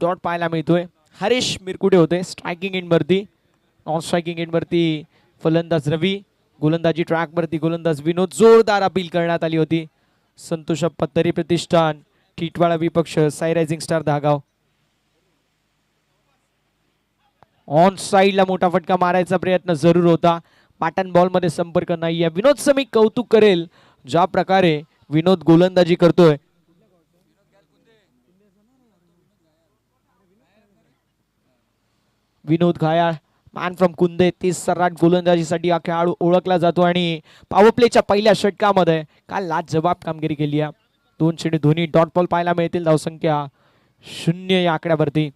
Dot पाहायला मिळतोय. हरीश मिरकुटे होते स्ट्रायकिंग एंड वरती. नॉन स्ट्रायकिंग एंड वरती फलंदाज रवी, गोलंदाजी ट्रॅक वरती गोलंदाज विनोद. जोरदार अपील करण्यात आली होती. संतोष पत्तरी प्रतिष्ठान, टिटवाळा विपक्ष, साई रायझिंग स्टार धागाव. ऑन साइडला मोठा फटका मारायचा प्रयत्न जरूर होता. पॅटर्न बॉल मध्ये संपर्क नाहीये. विनोद समी कौतुक करेल ज्या प्रकारे विनोद गोलंदाजी करतोय. विनोद घायाळ मॅन फ्रॉम कुंदे, 30 सर्राट गोलंदाजीसाठी हा खेळाडू ओळखला जातो आणि पॉवर प्लेच्या पहिल्या षटकामध्ये काल लाजवाब कामगिरी केली आहे. 2 चेंडू दोन्ही डॉट बॉल पाहायला मिळतील. धावसंख्या 0 या आकड्यावरती.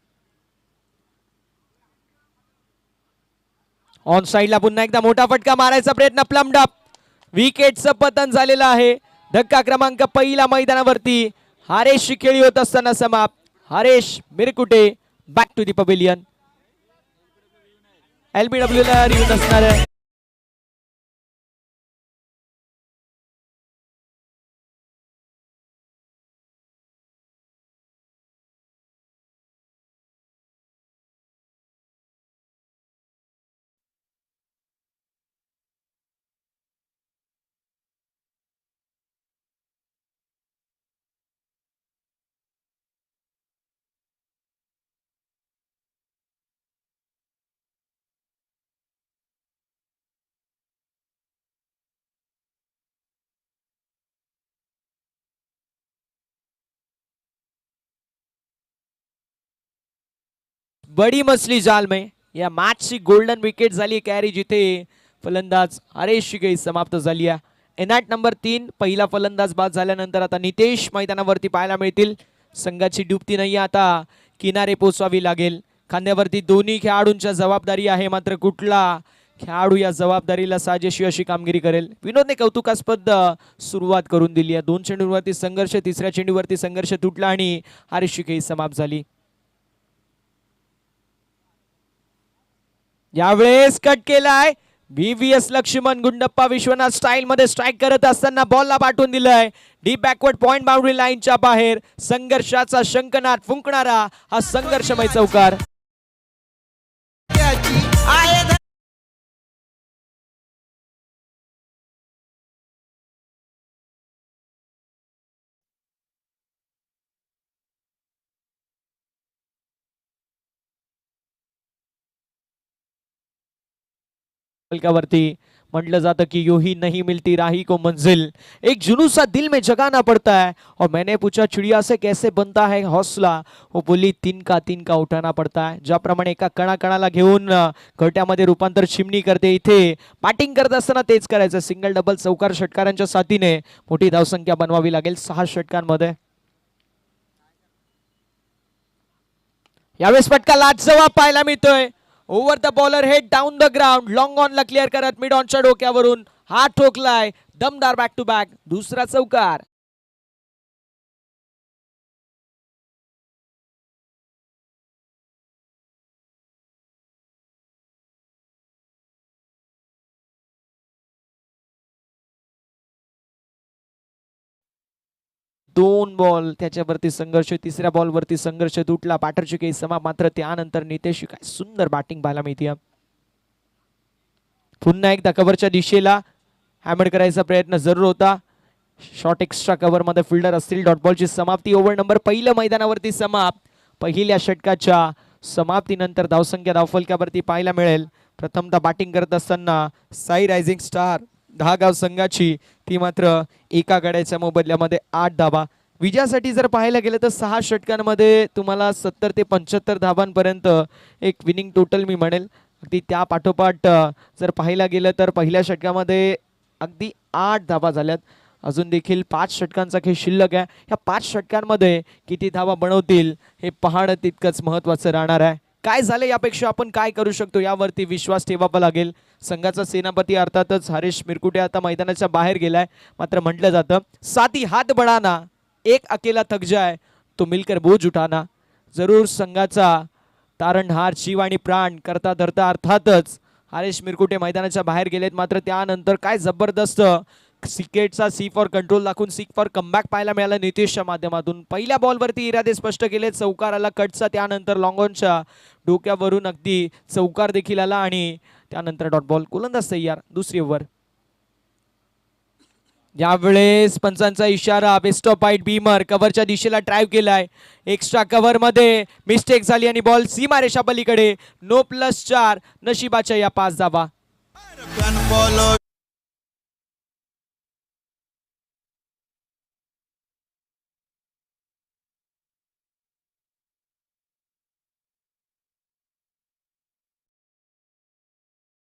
ऑन साइडला पुन्हा एकदा मोठा फटका मारायचा प्रयत्न, प्लम्ड अप. विकेटचं पतन झालेलं आहे. धक्का क्रमांक पहिला मैदानावरती हरेशची खेळी होत असताना समाप्त. Haresh Mirkute back to the pavilion. LBW ला येऊन असणार आहे. बडी मछली जाल में या मॅचची गोल्डन विकेट झाली कॅरी, जिथे फलंदाज हरेश खेळी समाप्त झाली आहे. एनॅट नंबर 3 पहिला फलंदाज बाद झाल्यानंतर आता नितेश मैदानावरती पाहायला मिळतील. संघाची डुबती नाही, आता किनारे पोचवावी लागेल. खांद्यावरती दोन्ही खेळाडूंच्या जबाबदारी आहे, मात्र कुठला खेळाडू या जबाबदारीला साजेशी अशी कामगिरी करेल. विनोदने कौतुकास्पद सुरुवात करून दिली आहे. 2 चेंडूवरती संघर्ष, तिसऱ्या चेंडूवरती संघर्ष तुटला आणि हरेशची खेळी समाप्त झाली. यावेळेस कट केलाय. VVS लक्ष्मण गुंडप्पा विश्वनाथ स्टाईल मध्ये स्ट्राइक करत असताना बॉलला पाठवून दिलंय डीप बॅकवर्ड पॉइंट बाउंड्री लाईनच्या बाहेर. संघर्षाचा शंखनाद फुंकणारा हा संघर्षमय चौकार. वरती म्हटलं जातं कि यो ही नहीं मिलती राही को मंजिल, एक जुनून सा दिल में जगाना पड़ता है. और मैंने पूछा चिड़िया से कैसे बनता है हौसला, वो बोली तीन का उठाना पड़ता है. ज्याप्रमाणे एका कणाकणाला घेऊन घरट्यामध्ये रूपांतर चिमणी करते, इथे बॅटिंग करत असताना तेच करायचं. सिंगल डबल चौकार षटकारांच्या साथीने मोठी धावसंख्या बनवावी लागेल 6 षटकांमध्ये. यावेळेस फटका लाजवाब पाहायला मिळतोय. Over the bowler head down the ground, long on ला क्लिअर करत मिड ऑनच्या डोक्यावरून हात ठोकलाय. दमदार बॅक टू बॅक दुसरा चौकार. दोन बॉल त्याच्यावरती संघर्ष, तिसऱ्या बॉल वरती संघर्ष तुटला. पॅटरची काही समाप्त, मात्र त्यानंतर नितेश काय सुंदर बॅटिंग पाहायला मिळते. पुन्हा एकदा कव्हरच्या दिशेला हॅमर करायचा प्रयत्न जरूर होता. शॉर्ट एक्स्ट्रा कव्हर मध्ये फिल्डर असतील. डॉट बॉलची समाप्ती. ओव्हर नंबर पहिलं मैदानावरती समाप्त. पहिल्या षटकाच्या समाप्तीनंतर धावसंख्या धावफलकावरती पाहायला मिळेल. प्रथमतः बॅटिंग करत असताना साई रायझिंग स्टार धागाव संघाची, ती मात्र एका गड्याच्या मोबदल्यामध्ये 8 धावा. विजयासाठी जर पाहायला गेलं तर 6 षटकांमध्ये तुम्हाला 70 ते 75 धावांपर्यंत एक विनिंग टोटल मी म्हणेल. अगदी त्या पाठोपाठ जर पाहायला गेलं तर पहिल्या षटकामध्ये अगदी 8 धावा झाल्यात. अजून देखील 5 षटकांचा खेळ शिल्लक आहे. या 5 षटकांमध्ये किती धावा बनवतील हे पाहणं तितकंच महत्त्वाचं राहणार आहे. काय झालं यापेक्षा आपण काय करू शकतो यावरती विश्वास ठेवावा लागेल. संघाचा सेनापती अर्थातच हरेश मिरकुटे आता मैदानाच्या बाहेर गेलाय, मात्र म्हटलं जातं साथी हात बढ़ाना, एक अकेला थक जाए तो मिलकर बोझ उठाना. जरूर संघाचा तारणहार जीव आणि प्राण करता धरता अर्थातच हरेश मिरकुटे मैदानाच्या बाहेर गेलेत, मात्र त्यानंतर काय जबरदस्त सिकेटचा सी फॉर कंट्रोल दाखवून सी फॉर कमबॅक पाहायला मिळाला नितेशच्या माध्यमातून. पहिल्या बॉलवरती इरादे स्पष्ट केले, चौकार आला कटचा, त्यानंतर लॉंगॉनच्या डोक्यावरून अगदी चौकार देखील आला आणि त्यानंतर डॉट बॉल. गोलंदाज तयार. दुसरी ओव्हर. यावेळेस पंचांचा इशारा. बेस्ट ऑफ फाईट बीमर कव्हरच्या दिशेला ड्राईव्ह केलाय. एक्स्ट्रा कव्हर मध्ये मिस्टेक झाली आणि बॉल सीमारेषा पलीकडे. नो प्लस 4 नशिबाच्या या 5 धावा.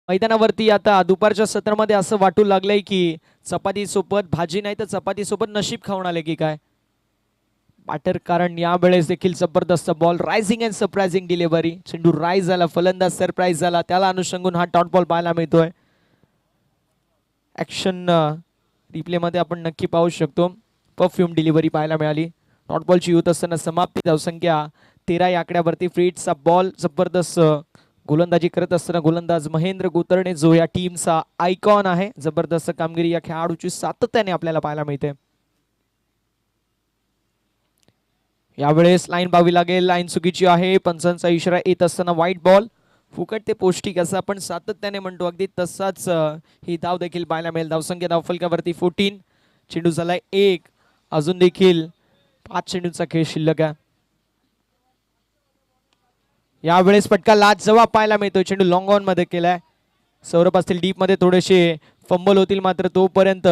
मैदानावरती आता दुपारच्या सत्रामध्ये असं वाटू लागलंय की चपाती सोबत भाजी नाही तर चपाती सोबत नशीब खाऊन आले की काय बॅटर. कारण यावेळेस देखील जबरदस्त ball. Rising and surprising delivery. चेंडू राईज झाला, फलंदाज सरप्राईज झाला, त्याला अनुषंगून हा डॉट बॉल पाहायला मिळतोय. ऍक्शन रिप्ले मध्ये आपण नक्की पाहू शकतो. परफ्यूम डिलिव्हरी पाहायला मिळाली. डॉट बॉलची युथ असताना समाप्ती. धावसंख्या 13 या आकड्यावरती. फ्रीटचा बॉल जबरदस्त गोलंदाजी करत असताना गोलंदाज महेंद्र गोतरणे जो या टीमचा आयकॉन आहे. जबरदस्त कामगिरी या खेळाडूची सातत्याने आपल्याला पाहायला मिळते. यावेळेस लाईन पाहावी लागेल. लाईन चुकीची आहे. पंचांचा इशारा येत असताना व्हाईट बॉल. फुकट ते पौष्टिक असं आपण सातत्याने म्हणतो, अगदी तसाच ही धाव देखील पाहायला मिळेल. धावसंख्या धावफलकावरती 14. चेंडू झालाय 1. अजून देखील 5 चेंडूचा खेळ शिल्लक आहे. यावेळेस फटका लाजवाब पाहायला मिळतोय. चेंडू लॉंग ऑन मध्ये केलाय. सौरभ असतील डीप मध्ये, थोडेसे फंबल होतील मात्र तोपर्यंत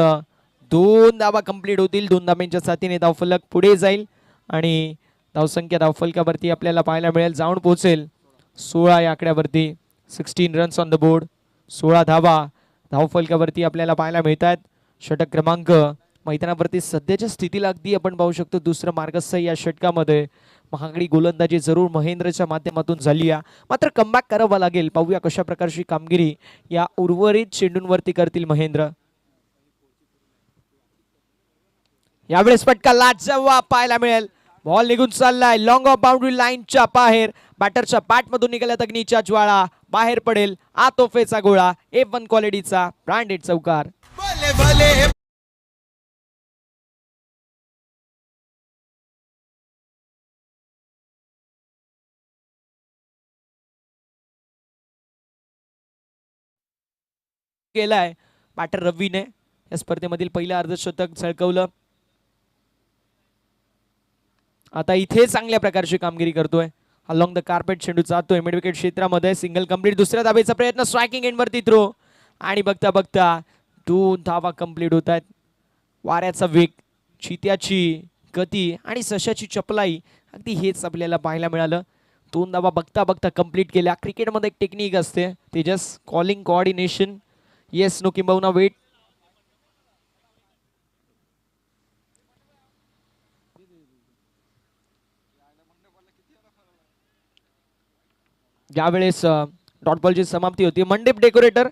2 धावा कंप्लीट होतील. 2 धाब्यांच्या साथीने धावफलक पुढे जाईल आणि धावसंख्या धावफलकावरती आपल्याला पाहायला मिळेल, जाऊन पोहोचेल 16 या आकड्यावरती. 16 रन्स ऑन द बोर्ड. 16 धावा धावफलकावरती आपल्याला पाहायला मिळतात. षटक क्रमांक मैदानावरती सध्याच्या स्थितीला अगदी आपण पाहू शकतो. दुसरं मार्गस्थ या षटकामध्ये महागडी गोलंदाजी जरूर महेंद्रच्या माध्यमातून झाली आहे, मात्र कमबॅक करावा लागेल. पाहूया कशा प्रकारची कामगिरी या उर्वरित चेंडूंवरती करतील महेंद्र. यावेळेस फटका लाजवाब पाहायला मिळेल. बॉल निघून चाललाय लॉंग ऑफ बाउंड्री लाईनच्या बाहेर. बॅटरच्या बॅट मधून निघाल्यात अग्नीच्या ज्वाळा. बाहेर पडेल आ तोफेचा गोळा. F1 क्वालिटीचा ब्रँडेड चौकार. केलाय बॅटर रवीने. या स्पर्धेमधील पहिलं अर्धशतक झळकवलं. आता इथे चांगल्या प्रकारची कामगिरी करतोय. अलॉंग द कार्पेट चेंडू जातोय मिड विकेट क्षेत्रामध्ये. Single complete. दुसऱ्या धावेचा प्रयत्न. स्ट्रायकिंग एंड वरती थ्रो आणि बघता बघता 2 धावा कंप्लीट होत आहेत. वाऱ्याचा वेग, चित्याची गती आणि सशाची चपलाई, अगदी हेच आपल्याला पाहायला मिळालं. 2 धावा बघता बघता कंप्लीट केल्या. क्रिकेटमध्ये एक टेक्निक असते, ते just calling coordination. Yes no किंबहुना वेट. यावेळेस डॉट बॉलची समाप्ती होती. मंडप डेकोरेटर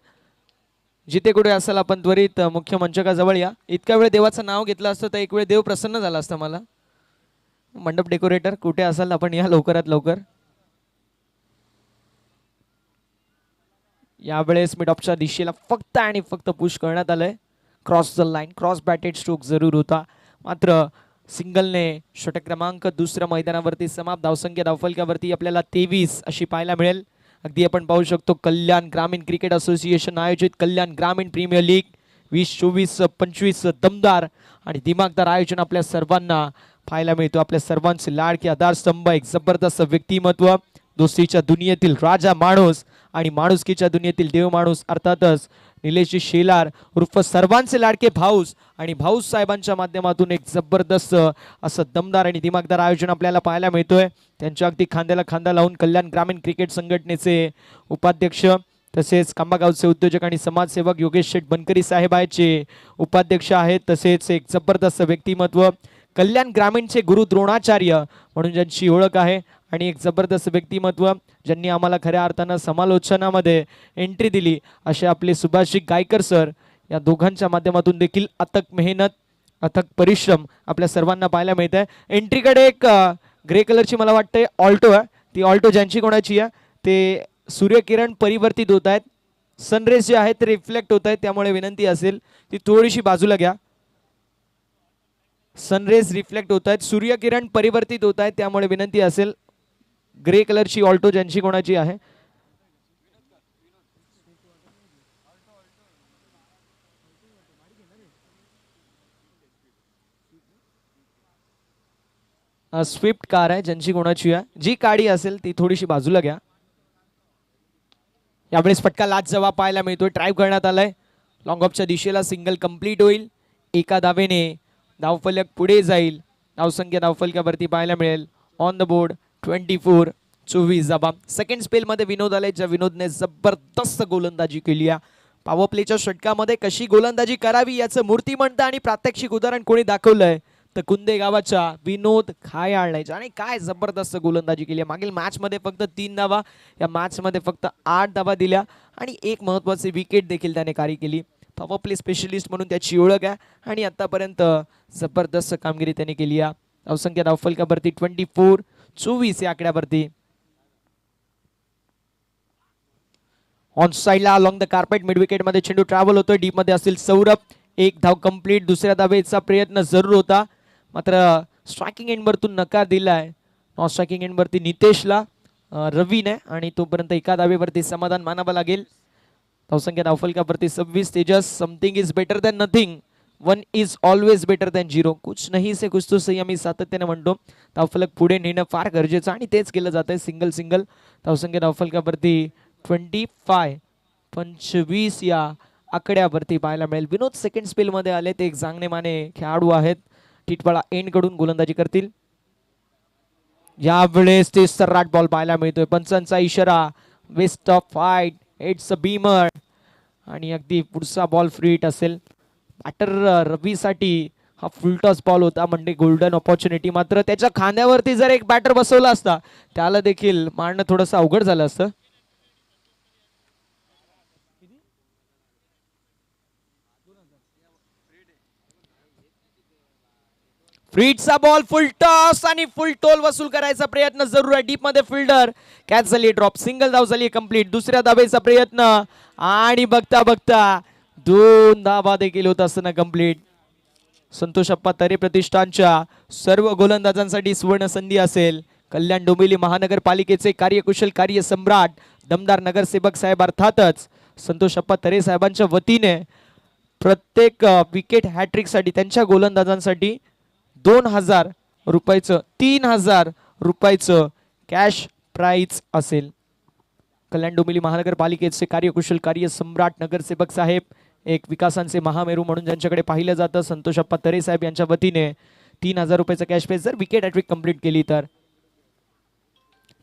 जिथे कुठे असाल आपण त्वरित मुख्य मंचकाजवळ या. इतका वेळ देवाचं नाव घेतलं असतं तर एक वेळ देव प्रसन्न झाला असता मला. मंडप डेकोरेटर कुठे असाल आपण या लवकरात लवकर. यावेळेस मिड ऑफच्या दिशेला फक्त आणि फक्त पुश करण्यात आलंय. Cross the line, cross batted stroke जरूर होता, मात्र सिंगलने षटक क्रमांक दुसऱ्या मैदानावरती समाप्त. धावसंख्या धावफलकावरती आपल्याला 23 अशी पाहायला मिळेल. अगदी आपण पाहू शकतो कल्याण ग्रामीण क्रिकेट असोसिएशन आयोजित कल्याण ग्रामीण प्रीमियर लीग 2024-25 दमदार आणि दिमागदार आयोजन आपल्या सर्वांना पाहायला मिळतो. आपल्या सर्वांचे लाडके आधारस्तंभ, एक जबरदस्त व्यक्तिमत्व, दोस्तीच्या दुनियेतील राजा माणूस आणि माणुसकीच्या दुनियेतील देव माणूस, अर्थातच निलेशजी शेलार उर्फ सर्वांचे लाडके भाऊस आणि भाऊस साहेबांच्या माध्यमातून एक जबरदस्त असं दमदार आणि दिमागदार आयोजन आपल्याला पाहायला मिळतोय. त्यांच्या अगदी खांद्याला खांदा लावून कल्याण ग्रामीण क्रिकेट संघटनेचे उपाध्यक्ष तसेच खांबागावचे उद्योजक आणि समाजसेवक योगेश शेठ बनकरी साहेबांचे उपाध्यक्ष आहेत. तसेच एक जबरदस्त व्यक्तिमत्व, कल्याण ग्रामीणचे गुरु द्रोणाचार्य म्हणून ज्यांची ओळख आहे आणि एक जबरदस्त व्यक्तिमत्व ज्यांनी आम्हाला खऱ्या अर्थानं समालोचनामध्ये एंट्री दिली असे आपले सुभाषजी गायकर सर. या दोघांच्या माध्यमातून देखील अथक मेहनत, अथक परिश्रम आपल्या सर्वांना पाहायला मिळत आहे. एंट्रीकडे एक ग्रे कलरची मला वाटते ऑल्टो आहे. ती ऑल्टो ज्यांची कोणाची आहे ते सूर्यकिरण परिवर्तित होत आहेत. सनरेज जे आहेत ते रिफ्लेक्ट होत आहेत, त्यामुळे विनंती असेल ती थोडीशी बाजूला घ्या. सनरेज रिफ्लेक्ट होत आहेत, सूर्यकिरण परिवर्तित होत आहेत, त्यामुळे विनंती असेल ग्रे कलरची ऑल्टो ज्यांची कोणाची आहे स्विफ्ट कार आहे ज्यांची कोणाची आहे, जी गाडी असेल ती थोडीशी बाजूला घ्या. यावेळेस फटका लाच जवाब पाहायला मिळतोय. ड्राईव्ह करण्यात आलाय लॉंग ऑफच्या दिशेला. सिंगल कंप्लीट होईल. एका धावेने धावफलक पुढे जाईल. धावसंख्या धावफलकावरती पाहायला मिळेल ऑन द बोर्ड 24 धावा. सेकंड स्पेलमध्ये विनोद आले, ज्या विनोदने जबरदस्त गोलंदाजी केली आहे. पॉवर प्लेच्या षटकामध्ये कशी गोलंदाजी करावी याचं मूर्तिमंत आणि प्रात्यक्षिक उदाहरण कोणी दाखवलंय तर कुंदे गावाच्या विनोद खायाळचे. आणि काय जबरदस्त गोलंदाजी केली. मागील मॅच मध्ये फक्त 3 धावा, या मॅच मध्ये फक्त 8 धावा दिल्या आणि एक महत्त्वाची विकेट देखील त्याने कार्य केली. पॉवर प्ले स्पेशलिस्ट म्हणून त्याची ओळख आहे आणि आतापर्यंत जबरदस्त कामगिरी त्याने केली आहे. धावसंख्या धावफलकावरती 24 या आकड्यावरती. ऑन साइडला along the carpet mid wicket मध्ये चेंडू ट्रॅव्हल होतोय. डीप मध्ये असेल सौरभ. एक धाव कंप्लीट. दुसऱ्या धावेचा प्रयत्न जरूर होता, मात्र स्ट्रायकिंग एंडवरतून नकार दिलाय. नॉन स्ट्रायकिंग एंडवरती नितेशला रवीने, आणि तोपर्यंत एका धावेवरती समाधान मानावं लागेल. धावसंख्या धावफलकावरती 26. Tejas, something is better than nothing, 1 is always better than 0. कुछ नहीं से कुछ तो सही आम्ही सातत्याने म्हणतो. धावफलक पुढे नेणं फार गरजेचं आणि तेच केलं जात आहे. सिंगल धावसंख्या धावफलकावरती 25 या आकड्यावरती पाहायला मिळेल. विनोद सेकंड स्पेल मध्ये आले, ते एक जांगणे माने खेळाडू आहेत. टिटवाळा एंड कडून गोलंदाजी करतील. यावेळेस ते सर्राट बॉल पाहायला मिळतोय. पंचांचा इशारा, waist of height, it's a beamer, आणि अगदी पुढचा बॉल फ्री हिट असेल. बॅटर रवीसाठी हा फुलटॉस बॉल होता, म्हणजे गोल्डन ऑपॉर्च्युनिटी. मात्र त्याच्या खांद्यावरती जर एक बॅटर बसवला असता त्याला देखील मारणं थोडंसं अवघड झालं असतं. फ्रीटचा बॉल, फुल टॉस आणि फुल टोल वसूल करायचा प्रयत्न जरूर आहे. डीप मध्ये फिल्डर कॅच झाली, ड्रॉप. सिंगल धाव झाली कंप्लीट. दुसऱ्या धावेचा प्रयत्न आणि बघता बघता 2 धावा देखील होत असताना कंप्लीट. संतोष अप्पा तरे प्रतिष्ठानच्या सर्व गोलंदाजांसाठी सुवर्ण संधी असेल. कल्याण डोंबिवली महानगरपालिकेचे कार्यकुशल कार्य सम्राट दमदार नगरसेवक साहेब, अर्थातच संतोष अप्पा तरे साहेबांच्या वतीने प्रत्येक विकेट हॅट्रिक साठी त्यांच्या गोलंदाजांसाठी 2000 रुपयाचं 3000 रुपयाचं कॅश प्राइज असेल. कल्याण डोंबिवली महानगरपालिकेचे कार्यकुशल कार्य सम्राट नगरसेवक साहेब, एक विकासांचे महामेरू म्हणून ज्यांच्याकडे पाहिलं जातं, संतोष अप्पा तरे साहेब यांच्या वतीने 3000 रुपयाचं कॅश प्राइज जर विकेट हॅट्रिक कंप्लीट केली तर.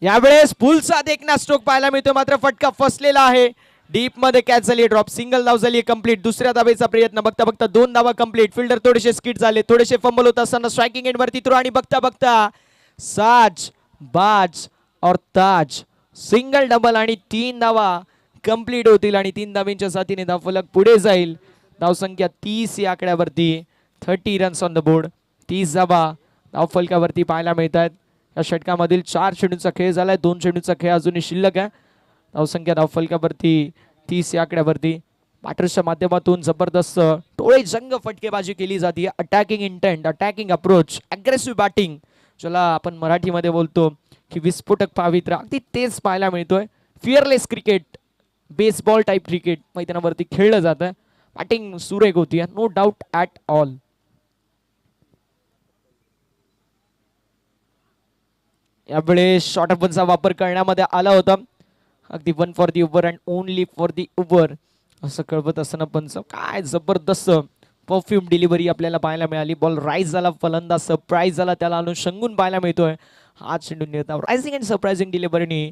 यावेळेस फुलचा देखना स्ट्रोक पाहायला मिळतो, मात्र फटका फसलेला आहे. डीप मध्ये कॅच झाली, ड्रॉप. सिंगल धाव झाली कंप्लीट. दुसऱ्या धावेचा प्रयत्न, बघता बघता 2 धावा कंप्लीट. फिल्डर थोडेसे स्किट झाले, थोडेसे फंबल होत असताना स्ट्रायकिंग एंड वरती थ्रो, आणि बघता बघता साज बाज और ताज, सिंगल डबल आणि 3 धावा कंप्लीट होतील आणि 3 धावींच्या साथीने धावफलक पुढे जाईल. धावसंख्या 30 या आकड्यावरती. 30 रन्स ऑन द बोर्ड. 30 धावा धावफलकावरती पाहायला मिळतात. या षटकामधील 4 चेंडूचा खेळ झालाय, 2 चेंडूचा खेळ अजूनही शिल्लक आहे. धावसंख्या धावफलकावरती 30 या आकड्यावरती. बॅटर्सच्या माध्यमातून जबरदस्त टोळे जंग फटकेबाजी केली जाते. Attacking intent, attacking approach, aggressive batting, ज्याला आपण मराठीमध्ये बोलतो की विस्फोटक पावित्र्य, अगदी तेच पाहायला मिळतोय. Fearless cricket, baseball type cricket मैदानावरती खेळलं जातं. बॅटिंग सुरेख होती, नो डाऊट ॲट ऑल. यावेळेस शॉर्ट अपनचा वापर करण्यामध्ये आला होता. अगदी 1 for the over and only for the over असं कळवत असताना पंच, काय जबरदस्त परफ्यूम डिलिव्हरी आपल्याला पाहायला मिळाली. बॉल राईज झाला, फलंदाज सरप्राईज झाला, त्याला अनुषंगून पाहायला मिळतोय. हा चेंडू निर्धाव रायझिंग अँड सरप्राइजिंग डिलिव्हरीनी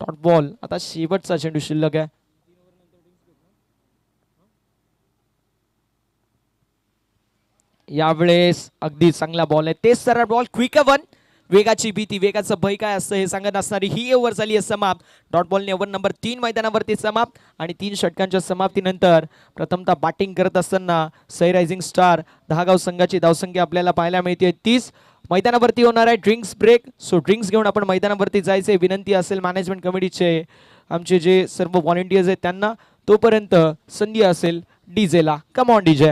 डॉट बॉल. आता शेवटचा चेंडू शिल्लक आहे. यावेळेस अगदी चांगला बॉल आहे, तेच सरळ बॉल. क्विक वन, वेगाची भीती, वेगाचं भय काय असतं हे सांगत असणारी ही ओव्हर झाली आहे समाप्त. डॉट बॉलने ओव्हर नंबर 3 मैदानावरती समाप्त. आणि 3 षटकांच्या समाप्तीनंतर प्रथमतः बॅटिंग करत असताना सई रायझिंग स्टार दहागाव संघाची धावसंख्या आपल्याला पाहायला मिळते 30. मैदानावरती होणार आहे ड्रिंक्स ब्रेक, सो ड्रिंक्स घेऊन आपण मैदानावरती जायचे. विनंती असेल मॅनेजमेंट कमिटीचे, आमचे जे सर्व व्हॉलेंटियर्स आहेत त्यांना तोपर्यंत संधी असेल डीजेला. Come on DJ.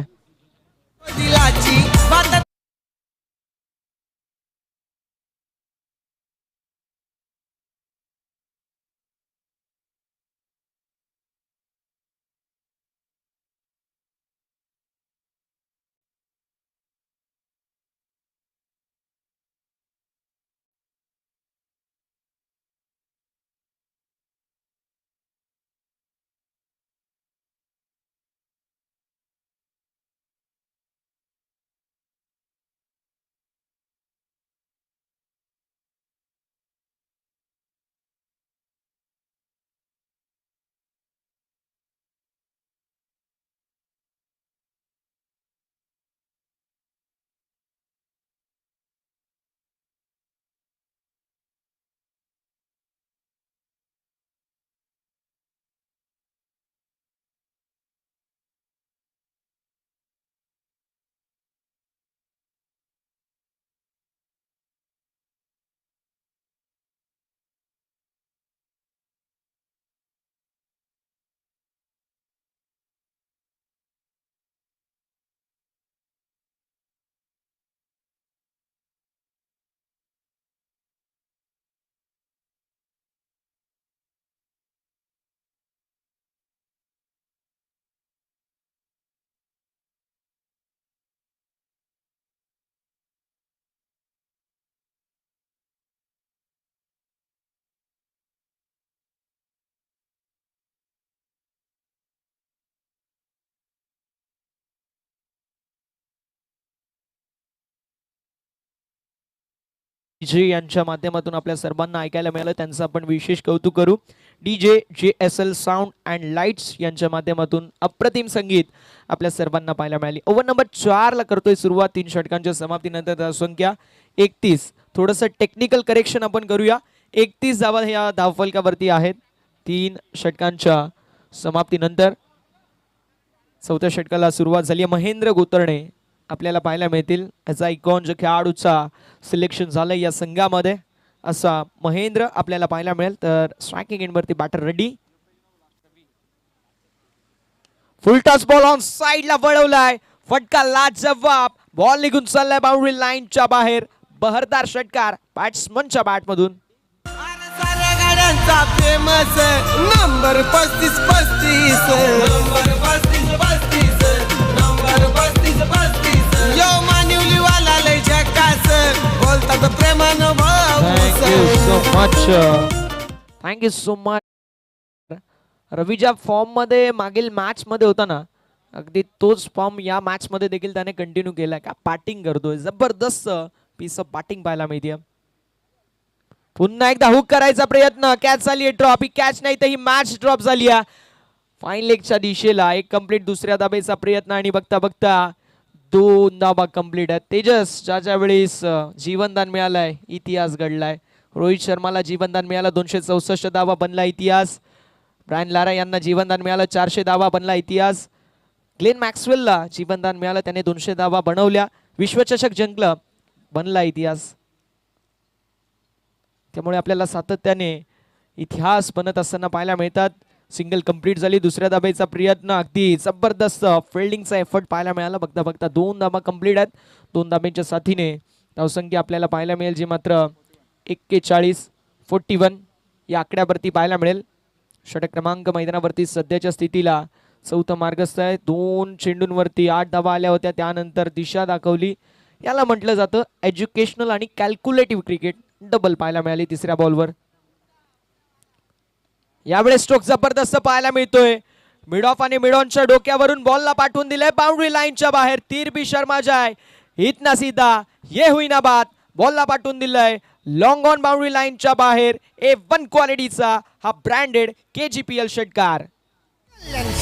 डीजे यांच्या माध्यमातून आपल्या सर्वांना ऐकायला मिळालं, त्यांचं आपण विशेष कौतुक करू. DJ JSL sound and lights यांच्या माध्यमातून अप्रतिम संगीत आपल्या सर्वांना पाहायला मिळाली. ओव्हर नंबर 4 ला करतोय सुरुवात. 3 षटकांच्या समाप्तीनंतर धावसंख्या 31. थोडंसं टेक्निकल करेक्शन आपण करूया. 31 धावा ह्या धावफलकावरती आहेत 3 षटकांच्या समाप्तीनंतर. चौथ्या षटकाला सुरुवात झाली. महेंद्र गोतरणे आपल्याला पाहायला मिळतील. याचा आयकॉन जो खेळाडूचा सिलेक्शन झालं या संघामध्ये असा महेंद्र आपल्याला पाहायला मिळेल. तर स्ट्रायकिंग एंडवरती batter ready. Full touch ball on साइडला वळवलाय. फटका लाजवाब. बॉल निघून चाललाय बाउंड्री लाईनच्या बाहेर. बहरदार षटकार बॅट्समनच्या बॅटमधून. फेमस नंबर 35 यो मानिवलीवाला लय झकास बोलतात प्रेमानं भाऊ. Thank you so much. रवी ज्या फॉर्म मध्ये मागील मॅच मध्ये होता ना, अगदी तोच फॉर्म या मॅच मध्ये देखील त्याने कंटिन्यू केलाय. का बॅटिंग करतोय, जबरदस्त पीस ऑफ बॅटिंग पाहायला मिळते. पुन्हा एकदा हुक करायचा प्रयत्न. कॅच झाली आहे ड्रॉप. ही कॅच नाही तर ही मॅच ड्रॉप झाली आहे. फाईन लेगच्या दिशेला एक कंप्लीट दुसऱ्या धाबेचा प्रयत्न आणि बघता बघता 2 धाबा कंप्लीट आहेत. तेजस ज्या वेळेस जीवनदान मिळालंय इतिहास घडलाय. रोहित शर्माला जीवनदान मिळालं 264 धावा बनला इतिहास. ब्रायन लारा यांना जीवनदान मिळालं 400 धावा बनला इतिहास. ग्लेन मॅक्सवेलला जीवनदान मिळालं, त्याने 200 धावा बनवल्या. विश्वचषक जिंकलं, बनला इतिहास. त्यामुळे आपल्याला सातत्याने इतिहास बनत असताना पाहायला मिळतात. सिंगल कंप्लीट झाली. दुसऱ्या धाब्याचा प्रयत्न, अगदी जबरदस्त फिल्डिंगचा एफर्ट पाहायला मिळाला. बघता बघता 2 धाबा कंप्लीट आहेत. 2 धाब्यांच्या साथीने धावसंख्या आपल्याला पाहायला मिळेल जी मात्र 41 या आकड्यावरती पाहायला मिळेल. षटक क्रमांक मैदानावरती सध्याच्या स्थितीला 4था मार्गस्थ आहे. 2 चेंडूंवरती 8 धावा आल्या होत्या. त्यानंतर दिशा दाखवली. याला म्हटलं जातं एज्युकेशनल आणि कॅल्क्युलेटिव्ह क्रिकेट. डबल पाहायला मिळाली तिसऱ्या बॉलवर. यावेळेस स्ट्रोक जबरदस्त पाहायला मिळतोय. मिड ऑफ आणि मिड ऑनच्या डोक्यावरून बॉलला पाठवून दिलंय बाउंड्री लाईनच्या बाहेर. तीर भी शर्मा जाय इतना सीधा ये हुई ना बात. बॉलला पाठवून दिलंय लॉंग ऑन बाउंड्री लाईनच्या बाहेर. A1 क्वालिटीचा हा ब्रँडेड KGPL षटकार.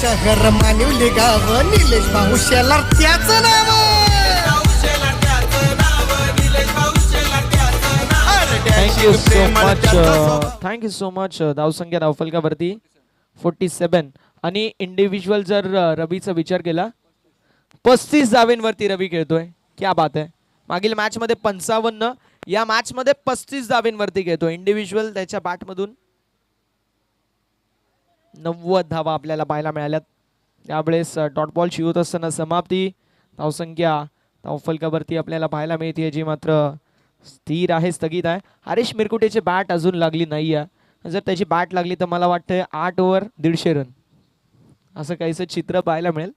शहर मानिवली गाव निलेश भाऊ शेलार त्याचं नाव. Thank you so much. धावसंख्या धावफलकावरती 47 आणि इंडिव्हिज्युअल जर रवीचा विचार केला 35 धावेंवरती रवी खेळतोय. क्या बात आहे. मागील मॅच मध्ये 55, या मॅच मध्ये 35 धावेंवरती खेळतोय. इंडिव्हिज्युअल त्याच्या बॅटमधून 90 धावा आपल्याला पाहायला मिळाल्यात. त्यावेळेस डॉट बॉलची होत असताना समाप्ती. धावसंख्या धावफलकावरती आपल्याला पाहायला मिळते जी मात्र स्थिर आहे, स्थगित आहे. हरीश मिरकुटेची बॅट अजून लागली नाही आहे. जर त्याची बॅट लागली तर मला वाटतं 8 ओव्हर 150 रन असं काहीसं चित्र पाहायला मिळेल.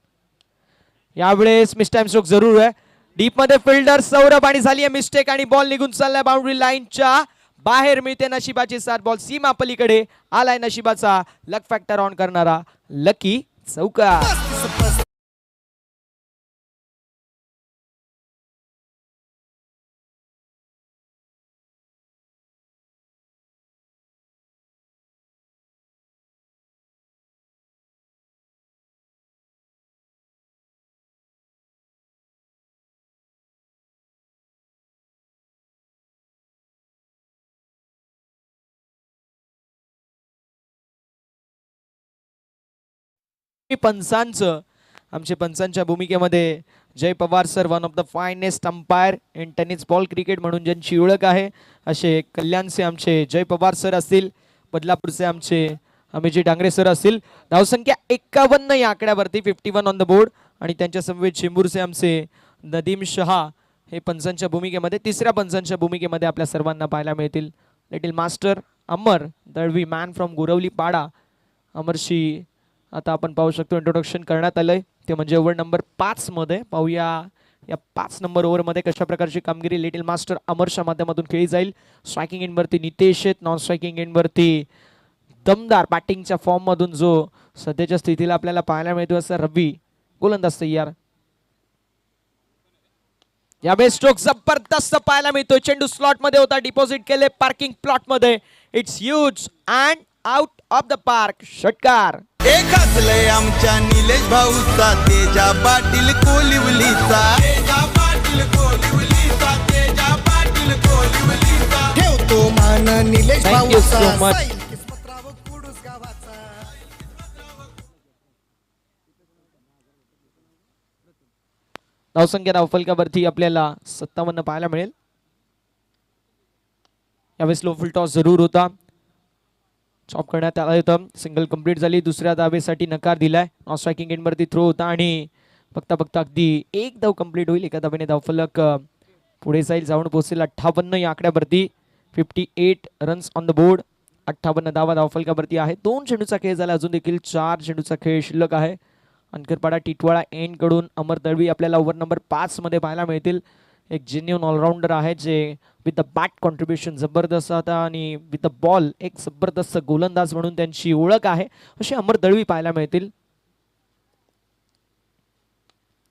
यावेळेस मिस्टाईम स्ट्रोक जरूर आहे. डीप मध्ये फिल्डर सौरभ आणि झाली आहे मिस्टेक आणि बॉल निघून चाललाय बाउंड्री लाईनच्या बाहेर. मिळते नशिबाची साथ. बॉल सीमा पलीकडे आलाय नशिबाचा लक फॅक्टर ऑन करणारा लकी चौकार. पंचांचं आमचे पंचांच्या भूमिकेमध्ये Jay Pawar sir, one of the finest umpire in tennis ball cricket म्हणून ज्यांची ओळख आहे असे कल्याणचे आमचे जय पवार सर असतील, बदलापूरचे आमचे अमिजी डांगरे सर असतील. धावसंख्या 51 या आकड्यावरती 51 ऑन द बोर्ड आणि त्यांच्या समवेत चेंबूरचे आमचे नदीम शहा हे पंचांच्या भूमिकेमध्ये, तिसऱ्या पंचांच्या भूमिकेमध्ये आपल्या सर्वांना पाहायला मिळतील. Little master Amar Dalvi, man from Gurvali Pada. अमरशी आता आपण पाहू शकतो इंट्रोडक्शन करण्यात आलंय, ते म्हणजे ओव्हर नंबर 5 मध्ये. पाहूया या 5 नंबर ओव्हरमध्ये कशा प्रकारची कामगिरी लिटिल मास्टर अमरच्या माध्यमातून खेळली जाईल. स्ट्रायकिंग एंडवरती नितेश आहेत, नॉन स्ट्रायकिंग एंडवरती दमदार बॅटिंगच्या फॉर्म मधून जो सध्याच्या स्थितीला आपल्याला पाहायला मिळतो असा रवी गोलंदाज तयार. यावेळेस स्ट्रोक जबरदस्त पाहायला मिळतोय. चेंडू स्लॉट मध्ये होता, डिपॉझिट केले पार्किंग प्लॉट मध्ये. It's huge and out of the park. षटकार. एक असलंय आमच्या निलेश भाऊचा, तेजा पाटील कोलिवलीचा. ठेवतो मान Nilesh Thank you so Bhaucha. much. Sail Kismatrao Kudus गावाचा. धावसंख्या धावफलकावरती आपल्याला 57 पाहायला मिळेल. यावेळेस लो फुल टॉस जरूर होता, चॉप करण्यात आला होता. सिंगल कंप्लीट झाली. दुसऱ्या धावेसाठी नकार दिलाय. नॉन स्ट्रायकिंग एंडवरती थ्रो होता आणि बघता बघता अगदी एक धाव कंप्लीट होईल. एका धावेने धावफलक पुढे जाईल, जाऊन पोहोचेल 58 या आकड्यावरती. 58 रन्स ऑन द बोर्ड. 58 धावा धावफलकावरती आहे. 2 चेंडूचा खेळ झाला, अजून देखील 4 चेंडूचा खेळ शिल्लक आहे. अंकरपाडा टिटवाळा एंड कडून अमर दळवी आपल्याला ओव्हर नंबर 5 मध्ये पाहायला मिळतील. एक जेन्युन ऑलराऊंडर आहे जे विथ द बॅट कॉन्ट्रीब्युशन जबरदस्त होता आणि विथ द बॉल एक जबरदस्त गोलंदाज म्हणून त्यांची ओळख आहे, असे अमर दळवी पाहायला मिळतील.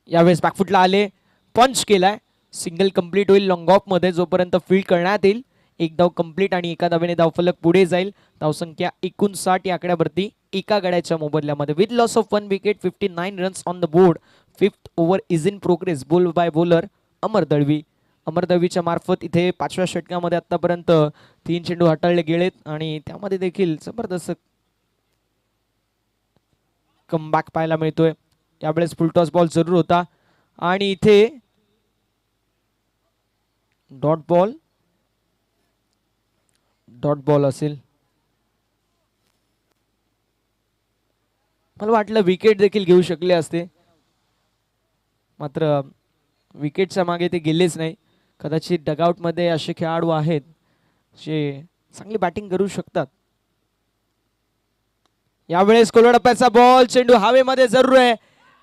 यावेळेस बॅकफुटला आले, पंच केलाय, सिंगल कंप्लीट होईल लॉंग ऑफ मध्ये जोपर्यंत फील्ड करण्यात येईल. एक धाव कंप्लीट आणि एका धावेने धावफलक पुढे जाईल. धावसंख्या 59 या आकड्यावरती एका गड्याच्या मोबदल्यामध्ये. With loss of 1 wicket, 59 runs on the board. 5th over is in progress. Bowl by bowler Amar Dalvi. Amar दळवीच्या मार्फत इथे 5व्या षटकामध्ये आतापर्यंत 3 चेंडू हाताळले गेलेत आणि त्यामध्ये देखील जबरदस्त कमबॅक पाहायला मिळतोय. यावेळेस फुल टॉस बॉल जरूर होता आणि इथे डॉट बॉल असेल. मला वाटलं विकेट देखील घेऊ शकले असते, मात्र विकेटच्या मागे ते गेलेच नाही. कदाचित डगआउट मध्ये असे खेळाडू आहेत जे चांगली बॅटिंग करू शकतात. यावेळेस कोलडप्प्याचा बॉल, चेंडू हवेमध्ये जरूर आहे,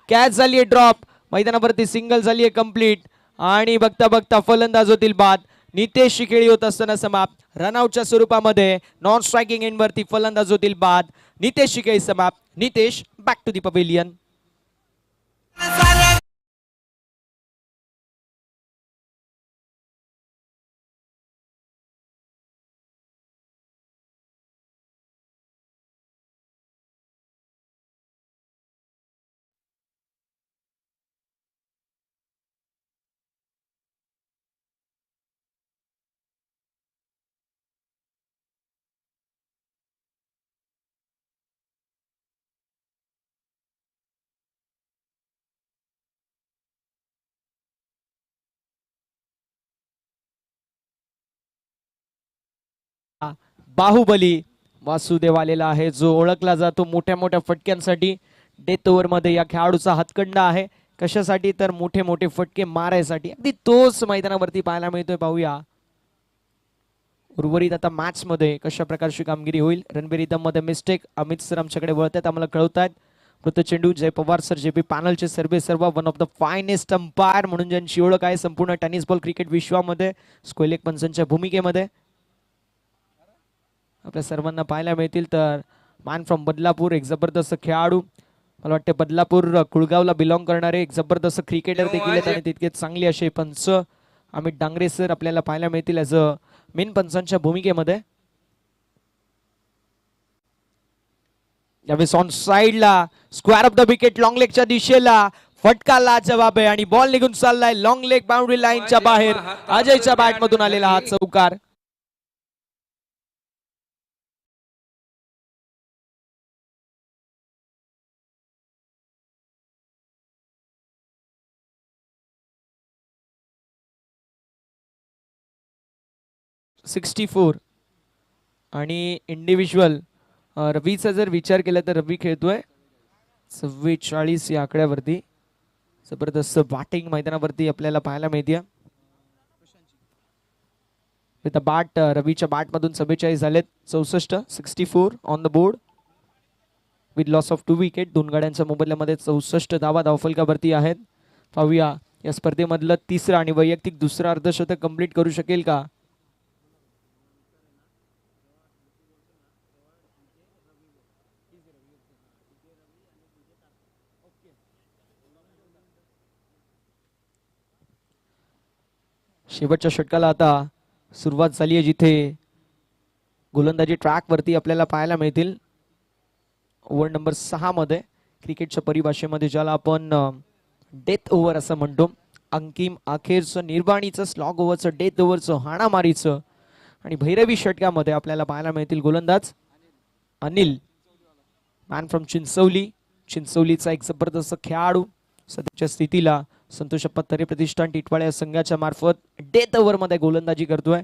कॅच झाली आहे ड्रॉप. मैदानावरती सिंगल झाली आहे कंप्लीट आणि बघता बघता फलंदाज होतील बाद. नितेशची खेळी होत असताना समाप्त. रनआउटच्या स्वरूपामध्ये नॉन स्ट्रायकिंग एंडवरती फलंदाज होतील बाद. नितेशची खेळी समाप्त. Nitesh back to the pavilion. Baahubali Vasudev आलेला आहे, जो ओळखला जातो मोठ्या मोठ्या फटक्यांसाठी. डेथ ओव्हर मध्ये या खेळाडूचा हातखंडा आहे. कशासाठी तर मोठे मोठे फटके मारायसाठी. अगदी तोच मैदानावरती पाहायला मिळतोय. पाहूया उर्वरित आता मॅच मध्ये कशा प्रकारची कामगिरी होईल. रणबीर रिदम मध्ये मिस्टेक. अमित सर आमच्याकडे वळतात, आम्हाला कळवतायत. मृत चेंडू जय पवार सर, जेपी पॅनलचे सर्वे सर्व, one of the finest umpire म्हणून ज्यांची ओळख आहे संपूर्ण टेनिस बॉल क्रिकेट विश्वामध्ये, स्कोलेक पंचांच्या भूमिकेमध्ये आपल्या सर्वांना पाहायला मिळतील. तर मॅन फ्रॉम बदलापूर, एक जबरदस्त खेळाडू. मला वाटते बदलापूर कुळगावला बिलॉंग करणारे एक जबरदस्त क्रिकेटर देखील आहेत आणि तितकेच चांगले असे पंच अमित डांगरे सर आपल्याला पाहायला मिळतील ॲज अ मेन पंचांच्या भूमिकेमध्ये. यावेळेस ऑन साइडला square of the wicket long लेगच्या दिशेला फटका लाजवाब आहे आणि बॉल निघून चाललाय लॉंग लेग बाउंड्री लाईनच्या बाहेर. अजयच्या बॅट मधून आलेला हा चौकार. आणि इंडिव्हिज्युअल रवीचा जर विचार केला तर रवी खेळतोय 44 या आकड्यावरती. जबरदस्त बॅटिंग मैदानावरती आपल्याला पाहायला मिळते. बॅट रवीच्या बॅट मधून 44 झालेत. 64 on the board with loss of 2 wicket. 2 गाड्यांच्या मोबदल्यामध्ये 64 धावा धावफलकावरती आहेत. पाहूया या स्पर्धेमधलं तिसरं आणि वैयक्तिक दुसरं अर्धशतक कंप्लीट करू शकेल का. शेवटच्या षटकाला आता सुरुवात झाली आहे, जिथे गोलंदाजी ट्रॅक वरती आपल्याला पाहायला मिळतील. ओव्हर नंबर 6 मध्ये क्रिकेटच्या परिभाषेमध्ये ज्याला आपण डेथ ओव्हर असं म्हणतो, अंतिम अखेरचं निर्वाणीचं स्लॉग ओव्हरचं डेथ ओव्हरचं हाणामारीचं. आणि भैरवी षटकामध्ये आपल्याला पाहायला मिळतील गोलंदाज अनिल, मॅन फ्रॉम चिंचवलीचा एक जबरदस्त खेळाडू. सध्याच्या स्थितीला संतोषप्पा तरे प्रतिष्ठान टिटवाळे या संघाच्या मार्फत डेथ ओव्हर मध्ये गोलंदाजी करतोय.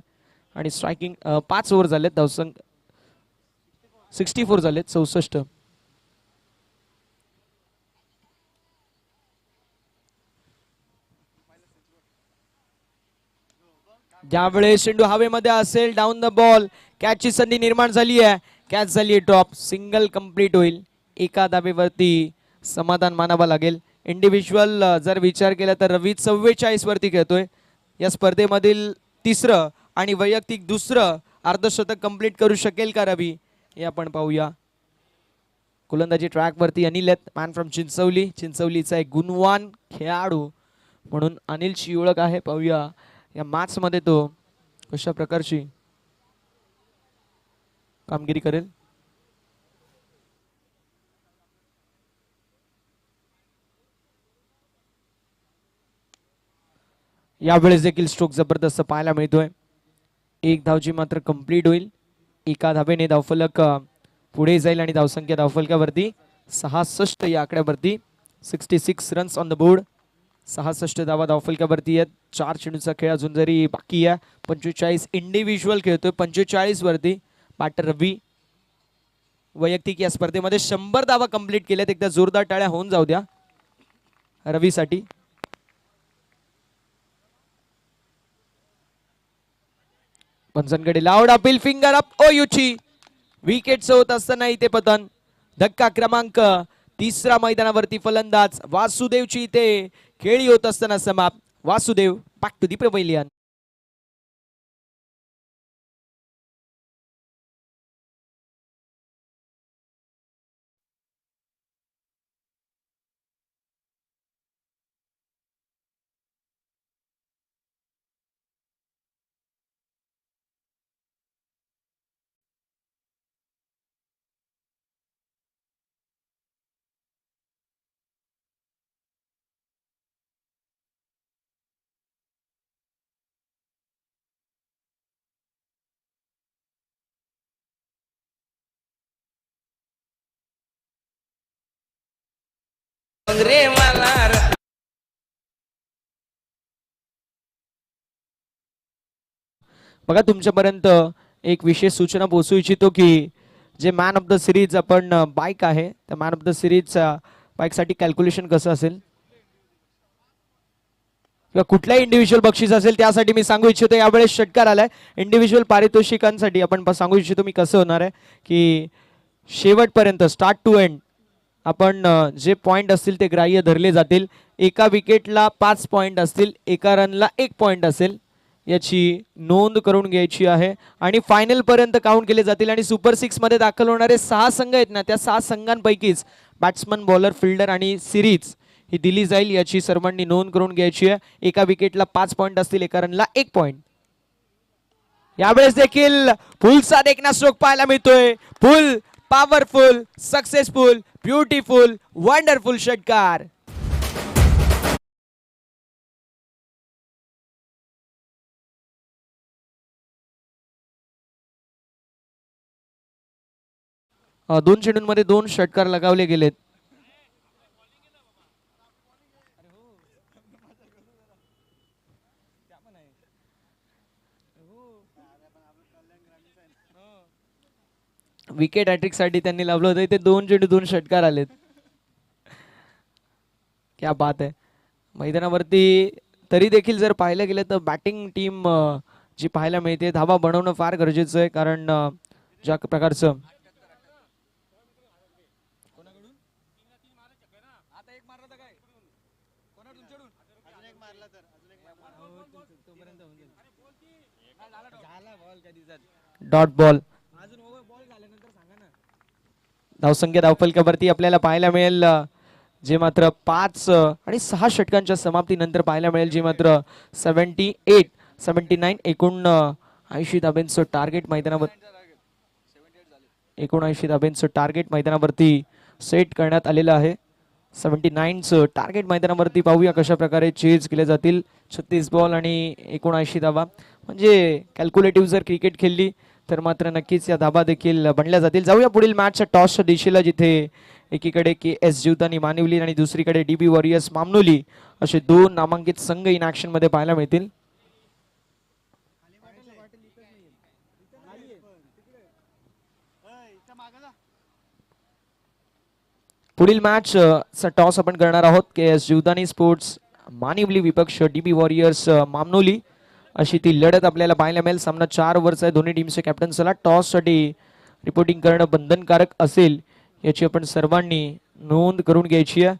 आणि स्ट्रायकिंग 5 ओव्हर झालेत. धावसंख्या 64 झालेत. 64. ज्यावेळेस चेंडू हवेमध्ये असेल, डाऊन द बॉल, कॅचची संधी निर्माण झाली आहे. कॅच झाली ड्रॉप, सिंगल कंप्लीट होईल. एका धावेवरती समाधान मानावं लागेल. इंडिव्हिज्युअल जर विचार केला तर रवी 44 वरती खेळतोय. या स्पर्धेमधील तिसरं आणि वैयक्तिक दुसरं अर्धशतक कंप्लीट करू शकेल का रवी, हे आपण पाहूया. गोलंदाजी ट्रॅक वरती अनिल आहेत, मॅन फ्रॉम चिंचवलीचा एक गुणवान खेळाडू म्हणून अनिलची ओळख आहे. पाहूया या मॅच मध्ये तो कशा प्रकारची कामगिरी करेल. यावेळेस देखील स्ट्रोक जबरदस्त पाहायला मिळतोय. एक धावची मात्र कंप्लीट होईल. एका धावेने धावफलक पुढे जाईल आणि धावसंख्या धावफलकावरती 66 या आकड्यावरती. 66 रन्स ऑन द बोर्ड. 66 धावा धावफलकावरती आहेत. 4 चेंडूचा खेळ अजून जरी बाकी आहे. 45 इंडिव्हिज्युअल खेळतोय 45 वरती. बॅटर रवी वैयक्तिक या स्पर्धेमध्ये 100 धावा कंप्लीट केल्यात. एकदा जोरदार टाळ्या होऊन जाऊ द्या रवीसाठी. पंचांकडे लावड अपील, फिंगर अप ओयूची. विकेटचं होत असताना इथे पतन. धक्का क्रमांक 3 मैदानावरती फलंदाज वासुदेवची इथे खेळी होत असताना समाप्त. Vasudev back to the pavilion. बघा तुमच्यापर्यंत एक विशेष सूचना पोहोचू इच्छितो की जे मॅन ऑफ द सिरीज आपण बाईक आहे त्या मॅन ऑफ द सिरीज बाईकसाठी कॅल्क्युलेशन कसं असेल किंवा कुठल्याही इंडिव्हिज्युअल बक्षीस असेल त्यासाठी मी सांगू इच्छितो यावेळेस षटकार आलाय इंडिव्हिज्युअल पारितोषिकांसाठी आपण सांगू इच्छितो मी कसं होणार आहे की शेवटपर्यंत स्टार्ट टू एंड आपण जे पॉइंट असतील ते ग्राह्य धरले जातील एका विकेटला 5 पॉइंट असतील एका रनला 1 पॉइंट असेल याची नोंद करून घ्यायची आहे आणि फायनल पर्यंत काउंट केले जातील आणि सुपर 6 मध्ये दाखल होणारे 6 संघ आहेत ना त्या 6 संघांपैकीच बॅट्समन बॉलर फिल्डर आणि सिरीज ही दिली जाईल याची सर्वांनी नोंद करून घ्यायची आहे एका विकेटला 5 पॉइंट असतील एका रनला 1 पॉइंट यावेळेस देखील फुलचा देखना स्ट्रोक पाहायला मिळतोय फुल पॉवरफुल सक्सेसफुल ब्युटिफुल वंडरफुल षटकार दोन चेंडूंमध्ये 2 षटकार लगावले गेलेत विकेट हॅट्रिक साठी त्यांनी लावलं होतं ते 2 चेंडू 2 षटकार आलेत क्या बात आहे मैदानावरती तरी देखील जर पाहायला गेलं तर बॅटिंग टीम जी पाहायला मिळते धावा बनवणं फार गरजेचं आहे कारण ज्या प्रकारचं डॉट बॉल धावसंख्या धावफलकावरती आपल्याला पाहायला मिळेल जे मात्र 5 आणि 6 षटकांच्या समाप्तीनंतर पाहायला मिळेल जे मात्र 79 एकूण 80 धाब्यांचं टार्गेट मैदानावर 79 धाब्यांचं टार्गेट मैदानावरती सेट करण्यात आलेलं आहे 79चं टार्गेट मैदानावरती पाहूया कशा प्रकारे चेज केले जातील 36 बॉल आणि 79 धावा म्हणजे कॅल्क्युलेटिव्ह जर क्रिकेट खेळली तर मात्र नक्कीच या धाबा देखील बनल्या जातील जाऊया पुढील मॅचच्या टॉसच्या दिशेला जिथे एकीकडे KS जीवदानी मानिवली आणि दुसरीकडे DB वॉरियर्स मामनोली असे 2 नामांकित संघ इन ऍक्शन मध्ये पाहायला मिळतील पुढील मॅच चा टॉस आपण करणार आहोत KS जीवदानी स्पोर्ट्स मानिवली विपक्ष DB वॉरियर्स मामनोली अशी ती लढत आपल्याला पाहायला मिळेल सामना 4 ओव्हरचा आहे दोन्ही टीमचे कॅप्टन चला टॉस साठी रिपोर्टिंग करणं बंधनकारक असेल याची आपण सर्वांनी नोंद करून घ्यायची आहे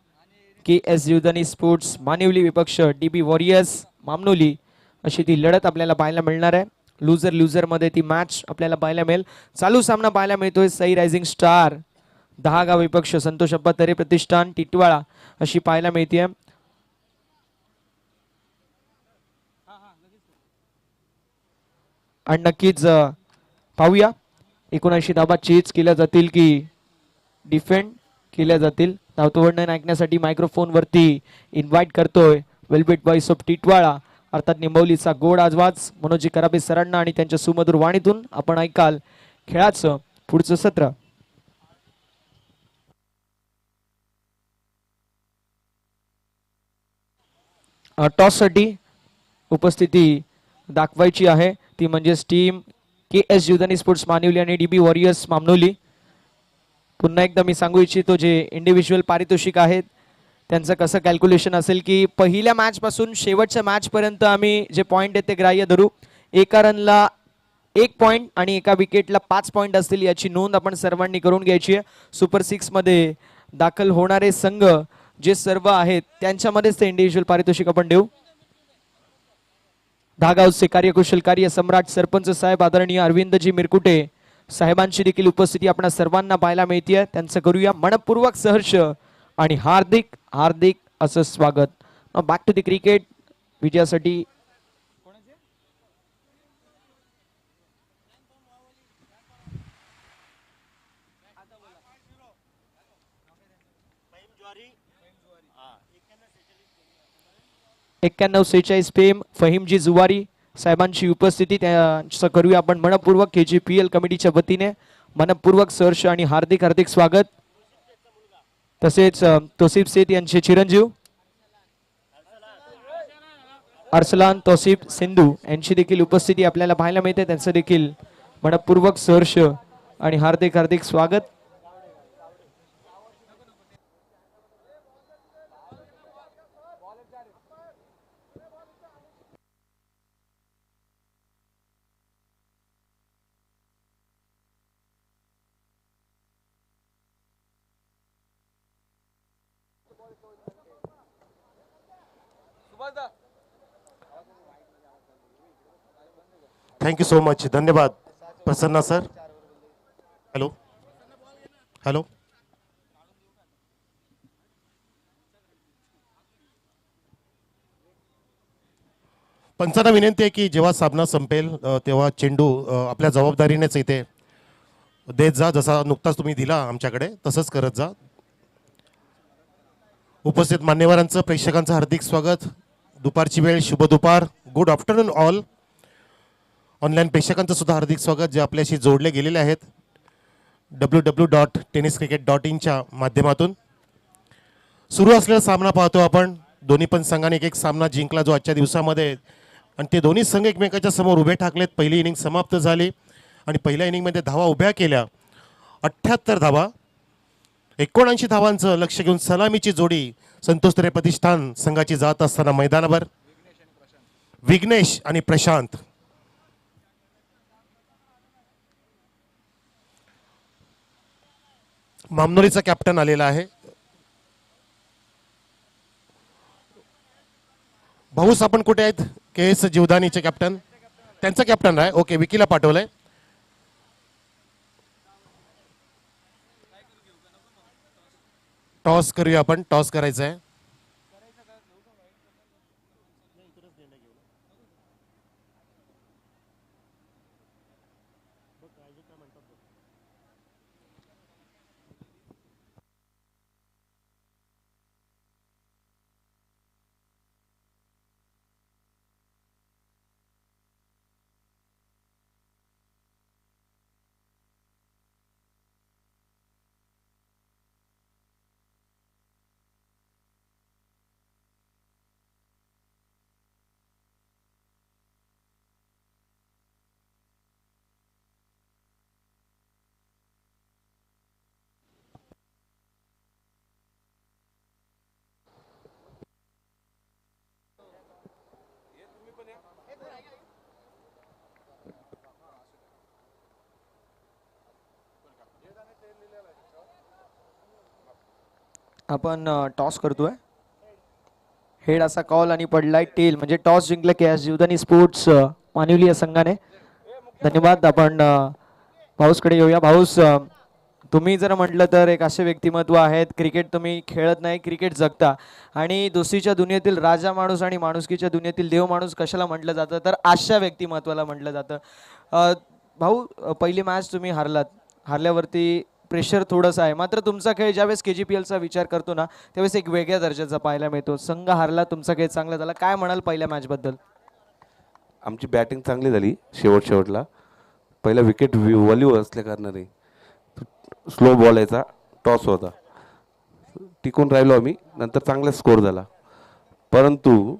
KS जीवदानी स्पोर्ट्स मानिवली विपक्ष DB वॉरियर्स मामनोली अशी ती लढत आपल्याला पाहायला मिळणार आहे लुझर मध्ये ती मॅच आपल्याला पाहायला मिळेल चालू सामना पाहायला मिळतोय सई रायझिंग स्टार 10 गाव विपक्ष संतोष अप्पा तरे प्रतिष्ठान टिटवाळा अशी पाहायला मिळते आणि नक्कीच पाहूया 79 धाबा चेज केल्या जातील की डिफेंड केल्या जातील धावतो वर्णन ऐकण्यासाठी मायक्रोफोन वरती इन्व्हाइट करतोय वेलबेट बॉईस ऑफ टिटवाळा अर्थात निंबवलीचा गोड आवाज मनोजी कराबे सरांना आणि त्यांच्या सुमधुर वाणीतून आपण ऐकाल खेळाचं पुढचं सत्र टॉस साठी उपस्थिती दाखवायची आहे ती म्हणजे टीम KS जीवदानी स्पोर्ट्स मानिवली आणि DB वॉरियर्स मामनोली पुन्हा एकदा मी सांगू इच्छितो जे इंडिव्हिज्युअल पारितोषिक आहेत त्यांचं कसं कॅल्क्युलेशन असेल की पहिल्या मॅच पासून शेवटच्या मॅच पर्यंत आम्ही जे पॉइंट आहेत ते ग्राह्य धरू एका रनला 1 पॉइंट आणि एका विकेटला 5 पॉइंट असतील याची नोंद आपण सर्वांनी करून घ्यायची आहे सुपर 6 मध्ये दाखल होणारे संघ जे सर्व आहेत त्यांच्यामध्येच ते इंडिव्हिज्युअल पारितोषिक आपण देऊ धागावचे कार्यकुशल कार्य सम्राट सरपंच साहेब आदरणीय अरविंदजी मिरकुटे साहेबांची देखील उपस्थिती आपल्या सर्वांना पाहायला मिळते त्यांचं करूया मनपूर्वक सहर्ष आणि हार्दिक हार्दिक असं स्वागत बॅक टू द क्रिकेट विजयासाठी एक्क्याण्णव 46 फेम फहीमजी जुवारी साहेबांची उपस्थिती त्यांचं करूया आपण मनपूर्वक KGPL कमिटीच्या वतीने मनपूर्वक सहर्ष आणि हार्दिक हार्दिक स्वागत तसेच तौसिफ सेठ यांचे चिरंजीव अरसलान तौसिफ सिंधू यांची देखील उपस्थिती आपल्याला पाहायला मिळते त्यांचं देखील मनपूर्वक सहर्ष आणि हार्दिक हार्दिक स्वागत. Thank you so much. धन्यवाद प्रसन्ना सर. Hello hello. पंचांना विनंती आहे की जेव्हा सामना संपेल तेव्हा चेंडू आपल्या जबाबदारीनेच इथे देत जा. जसा नुकताच तुम्ही दिला आमच्याकडे तसंच करत जा. उपस्थित मान्यवरांचं प्रेक्षकांचं हार्दिक स्वागत. दुपारची वेळ, शुभ दुपार, गुड आफ्टरनून ऑल. ऑनलाईन प्रेक्षकांचं सुद्धा हार्दिक स्वागत जे आपल्याशी जोडले गेलेले आहेत www.tenniscricket.in माध्यमातून. सुरू असलेला सामना पाहतो आपण. दोन्ही पण संघाने एक सामना जिंकला जो आजच्या दिवसामध्ये, आणि ते दोन्ही संघ एकमेकाच्या समोर उभे ठाकलेत. पहिली इनिंग समाप्त झाली आणि पहिल्या इनिंगमध्ये धावा उभ्या केल्या. 78 धावा, 79 धावांचं लक्ष घेऊन सलामीची जोडी संतोष प्रतिष्ठान संघाची जात असताना मैदानावर विघ्नेश आणि प्रशांत. मामनोलीचा कॅप्टन आलेला आहे. भाऊस आपण कुठे आहेत? KS जीवदानीचे कॅप्टन, त्यांचा कॅप्टन आहे. ओके, विकीला पाठवलंय. टॉस करूया आपण. टॉस करायचं आहे. आपण टॉस करतोय. हेड असा कॉल आणि पडलाय टेल, म्हणजे टॉस जिंकलं KS जीवदानी स्पोर्ट्स मानिवली या संघाने. धन्यवाद. आपण भाऊसकडे येऊया. भाऊस, तुम्ही जर म्हटलं तर एक असे व्यक्तिमत्व आहेत, क्रिकेट तुम्ही खेळत नाही, क्रिकेट जगता, आणि दोस्तीच्या दुनियेतील राजा माणूस आणि माणुसकीच्या दुनियेतील देव माणूस कशाला म्हटलं जातं तर अशा व्यक्तिमत्वाला म्हटलं जातं. भाऊ, पहिली मॅच तुम्ही हारल्यावरती प्रेशर थोडंसं आहे, मात्र तुमचा खेळ ज्यावेळेस KGPLचा विचार करतो ना त्यावेळेस एक वेगळ्या दर्जाचा पाहायला मिळतो. संघ हारला, तुमचा खेळ चांगला झाला. काय म्हणाल पहिल्या मॅचबद्दल? आमची बॅटिंग चांगली झाली शेवटला. पहिला विकेट व्हॅल्यू असल्या कारणाने स्लो बॉल यायचा, टॉस होता, टिकून राहिलो आम्ही. नंतर चांगला स्कोर झाला, परंतु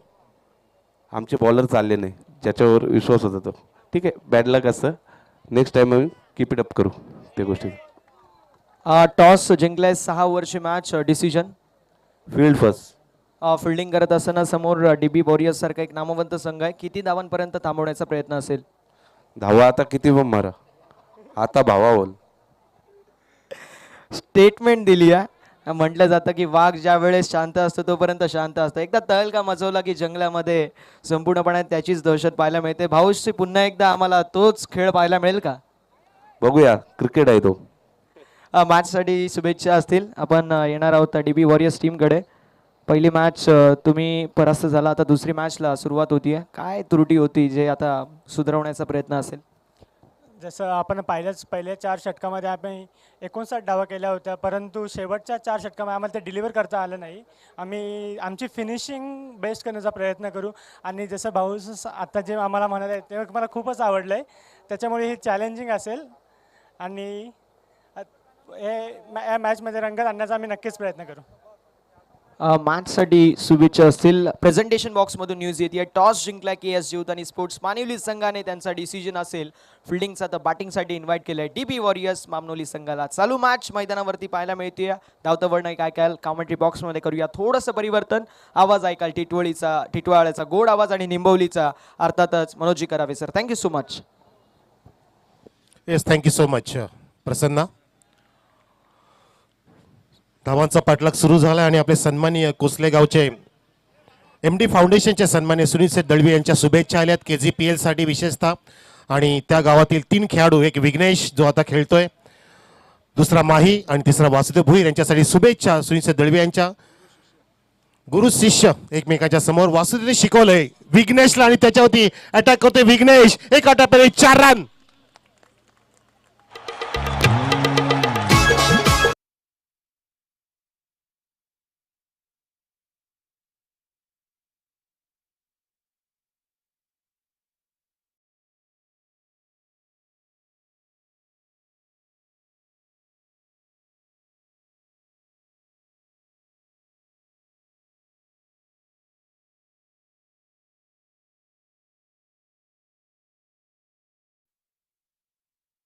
आमचे बॉलर चालले नाही, ज्याच्यावर विश्वास होता तो. ठीक आहे, बॅड लक असतं. नेक्स्ट टाइम आम्ही कीप इट अप करू त्या गोष्टी. टॉस जिंकलाय, 6 ओव्हरची match, decision field first. Fielding करत असताना समोर DB वॉरियर्स सारखा एक नामवंत संघ आहे. किती धावांपर्यंत थांबवण्याचा प्रयत्न असेल? धावा आता किती पण मारा, आता भावा बोल. स्टेटमेंट दिली आहे. म्हटलं जातं की वाघ ज्या वेळेस शांत असतो तोपर्यंत शांत असतो, एकदा तळका मचवला की जंगलामध्ये संपूर्णपणे त्याचीच दहशत पाहायला मिळते. भाऊशी पुन्हा एकदा आम्हाला तोच खेळ पाहायला मिळेल का? बघूया, क्रिकेट आहे तो. मॅचसाठी शुभेच्छा असतील. आपण येणार आहोत DB वॉरियर्स टीमकडे. पहिली मॅच तुम्ही परास्त झाला, आता दुसरी मॅचला सुरुवात होतीये. काय त्रुटी होती जे आता सुधारवण्याचा प्रयत्न असेल? जसं आपण पहिल्या 4 षटकामध्ये आपण 59 डावा केल्या होत्या, परंतु शेवटच्या 4 षटकामध्ये आम्हाला ते डिलिव्हर करता आलं नाही. आम्ही आमची फिनिशिंग बेस्ट करण्याचा प्रयत्न करू. आणि जसं भाऊ आता जे आम्हाला म्हणाले ते मला खूपच आवडलं आहे, त्याच्यामुळे हे चॅलेंजिंग असेल आणि या मॅचमध्ये रंगत आणण्याचा आम्ही नक्कीच प्रयत्न करू. मॅचसाठी शुभेच्छा असतील. प्रेझेंटेशन बॉक्समधून न्यूज येते. टॉस जिंकला KS जीवदानी स्पोर्ट्स मानिवली संघाने. त्यांचा डिसिजन असेल फिल्डिंगचा तर बॅटिंगसाठी इन्व्हाइट केलंय DB वॉरियर्स मामनोली संघाला. चालू मॅच मैदानावरती पाहायला मिळते. धावतं वर्ण एक ऐकाल कॉमेंट्री बॉक्समध्ये करूया थोडंसं परिवर्तन. आवाज ऐकाल टिटवाळ्याचा गोड आवाज आणि निंबवलीचा अर्थातच Manoji Karave sir. Thank you so much. Yes, thank you so much Prasanna. धावांचा पाठलाग सुरू झाला आणि आपले सन्माननीय कोसले गावचे MD फाउंडेशनचे सन्माननीय सुनील सेठ दळवी यांच्या शुभेच्छा आल्यात KGPL साठी विशेषतः. आणि त्या गावातील 3 खेळाडू, एक विघ्नेश जो आता खेळतोय, दुसरा माही आणि तिसरा वासुदेव भुईर यांच्यासाठी शुभेच्छा सुनील सेठ दळवी यांच्या. गुरु शिष्य एकमेकांच्या समोर. वासुदेवने शिकवलंय विघ्नेशला आणि त्याच्यावरती अटॅक करतोय विघ्नेश. एक अटॅक 4 रन.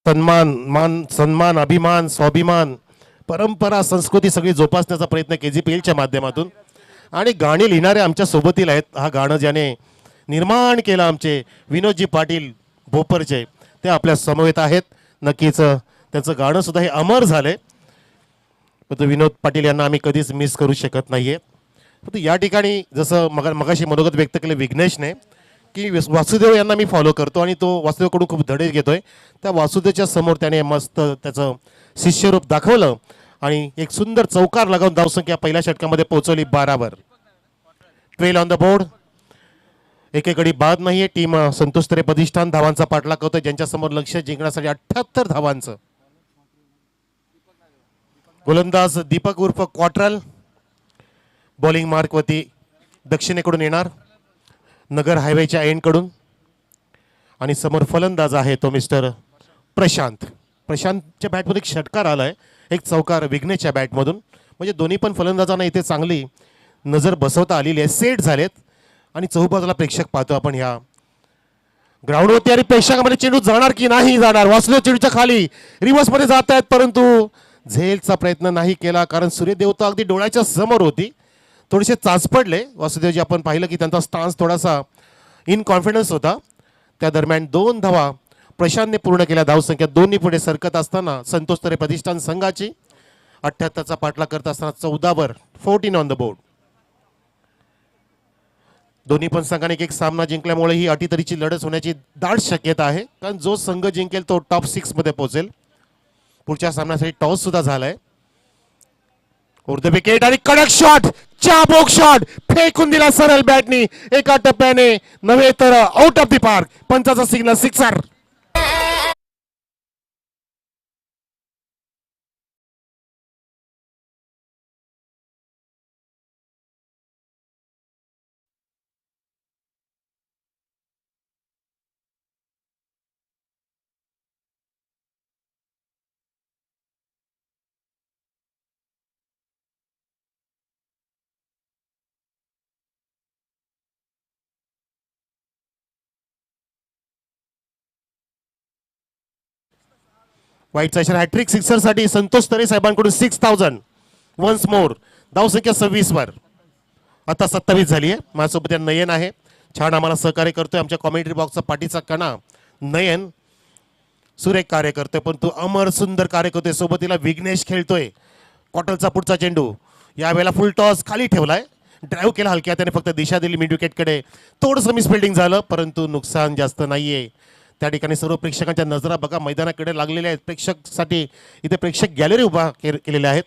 सन्मान, अभिमान, स्वाभिमान, परंपरा, संस्कृती सगळी जोपासण्याचा प्रयत्न KGPLच्या माध्यमातून. आणि गाणी लिहिणारे आमच्या सोबतील आहेत. हा गाणं ज्याने निर्माण केलं आमचे विनोदजी पाटील भोपरचे, ते आपल्या समवेत आहेत. नक्कीच त्यांचं गाणं सुद्धा हे अमर झालंय. परंतु विनोद पाटील यांना आम्ही कधीच मिस करू शकत नाहीये. परंतु या ठिकाणी जसं मगाशी मनोगत व्यक्त केलं विघ्नेशने की वासुदेव यांना मी फॉलो करतो आणि तो वासुदेवकडून खूप धडे घेतोय. त्या वासुदेवच्या समोर त्याने मस्त त्याचं शिष्यरूप दाखवलं आणि एक सुंदर चौकार लगावून धावसंख्या पहिल्या षटकामध्ये पोहोचवली 12 वर. 12 ऑन द बोर्ड. एकेकडे बाद नाहीये. टीम संतोष तरे प्रतिष्ठान धावांचा पाठलाग करतोय, ज्यांच्या समोर लक्ष जिंकण्यासाठी 78 धावांचं. गोलंदाज दीपक उर्फ क्वार्टरल बॉलिंग मार्कवरती दक्षिणेकडून येणार, नगर हायवेच्या एंडकडून. आणि समोर फलंदाज आहे तो मिस्टर प्रशांत. प्रशांतच्या बॅटमध्ये एक षटकार आलाय, एक चौकार विघ्नेशच्या बॅटमधून. म्हणजे दोन्ही पण फलंदाजांना इथे चांगली नजर बसवता आलेली आहे. सेट झालेत आणि चौबाजूला प्रेक्षक पाहतो आपण ह्या ग्राउंडवरती. आणि प्रेक्षकामध्ये चेंडू जाणार की नाही जाणार. वासुदेव चेंडूच्या खाली रिव्हर्समध्ये जात आहेत, परंतु झेलचा प्रयत्न नाही केला कारण सूर्यदेवता अगदी डोळ्याच्या समोर होती. थोडेसे चाच पडले वासुदेवजी. आपण पाहिलं की त्यांचा स्टान्स थोडासा इन कॉन्फिडन्स होता. त्या दरम्यान 2 धावा प्रशांतने पूर्ण केल्या. धावसंख्या 2 पुढे सरकत असताना संतोष तरे प्रतिष्ठान संघाची 78चा पाठलाग करत असताना 14 वर 14 ऑन द बोर्ड. दोन्ही पण संघाने एक सामना जिंकल्यामुळे ही अटीतरीची लढत होण्याची दाट शक्यता आहे, कारण जो संघ जिंकेल तो टॉप 6 मध्ये पोहोचेल. पुढच्या सामन्यासाठी टॉस सुद्धा झालाय. द विकेट आणि कडक शॉट, चाबोक शॉट फेकून दिला सरळ बॅटनी. एका टप्प्याने नव्हे तर आउट ऑफ द पार्क. पंचाचा सिग्नल, सिक्सर. वाईटचा इशारा. हॅट्रिक सिक्सरसाठी संतोष तरे साहेबांकडून 6000 वन्स मोर. धावसंख्या 26 वर आता 27 झाली आहे. माझ्यासोबत नयन आहे, छान आम्हाला सहकार्य करतोय. आमच्या कॉमेंट्री बॉक्सचा पाठीचा कणा नयन सुरेख कार्य करतोय, पण तो अमर सुंदर कार्य करतोय. सोबतीला विघ्नेश खेळतोय. क्वार्टरचा पुढचा चेंडू यावेळेला फुल टॉस खाली ठेवलाय. ड्राईव्ह केला हलक्या, त्याने फक्त दिशा दिली मिड विकेटकडे. थोडंसं मिसफिल्डिंग झालं, परंतु नुकसान जास्त नाहीये. त्या ठिकाणी सर्व प्रेक्षकांच्या नजरा बघा मैदानाकडे लागलेल्या आहेत. प्रेक्षकसाठी इथे प्रेक्षक गॅलरी उभा केलेल्या आहेत,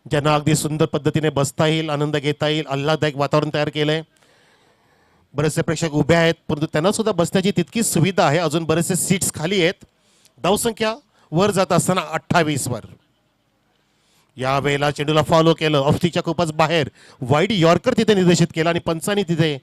ज्यांना अगदी सुंदर पद्धतीने बसता येईल, आनंद घेता येईल. आल्हाददायक वातावरण तयार केलंय. बरेचसे प्रेक्षक उभे आहेत, परंतु त्यांना सुद्धा बसण्याची तितकीच सुविधा आहे. अजून बरेचसे सीट्स खाली आहेत. धावसंख्या वर जात असताना 28 वर. यावेळेला चेंडूला फॉलो केलं, ऑफस्टिकच्या खूपच बाहेर. वाईड यॉर्कर तिथे निर्देशित केला आणि पंचांनी तिथे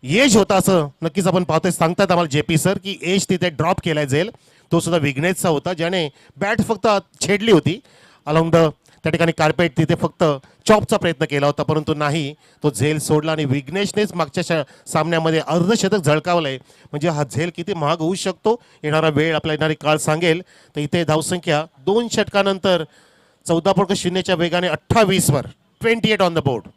एज होता असं नक्कीच आपण पाहतोय. सांगतात आम्हाला JP सर की एज तिथे ड्रॉप केला जाईल. तो सुद्धा विघ्नेशचा होता, ज्याने बॅट फक्त छेडली होती अलॉंग द त्या ठिकाणी कार्पेट तिथे फक्त चॉपचा प्रयत्न केला होता, परंतु नाही, तो झेल सोडला आणि विघ्नेशनेच मागच्या सामन्यामध्ये अर्धशतक झळकावलंय. म्हणजे हा झेल किती महाग होऊ शकतो येणारा वेळ आपला येणारी काळ सांगेल. तर इथे धावसंख्या 2 षटकानंतर 14.0च्या वेगाने 28 वर 28 ऑन द बोर्ड.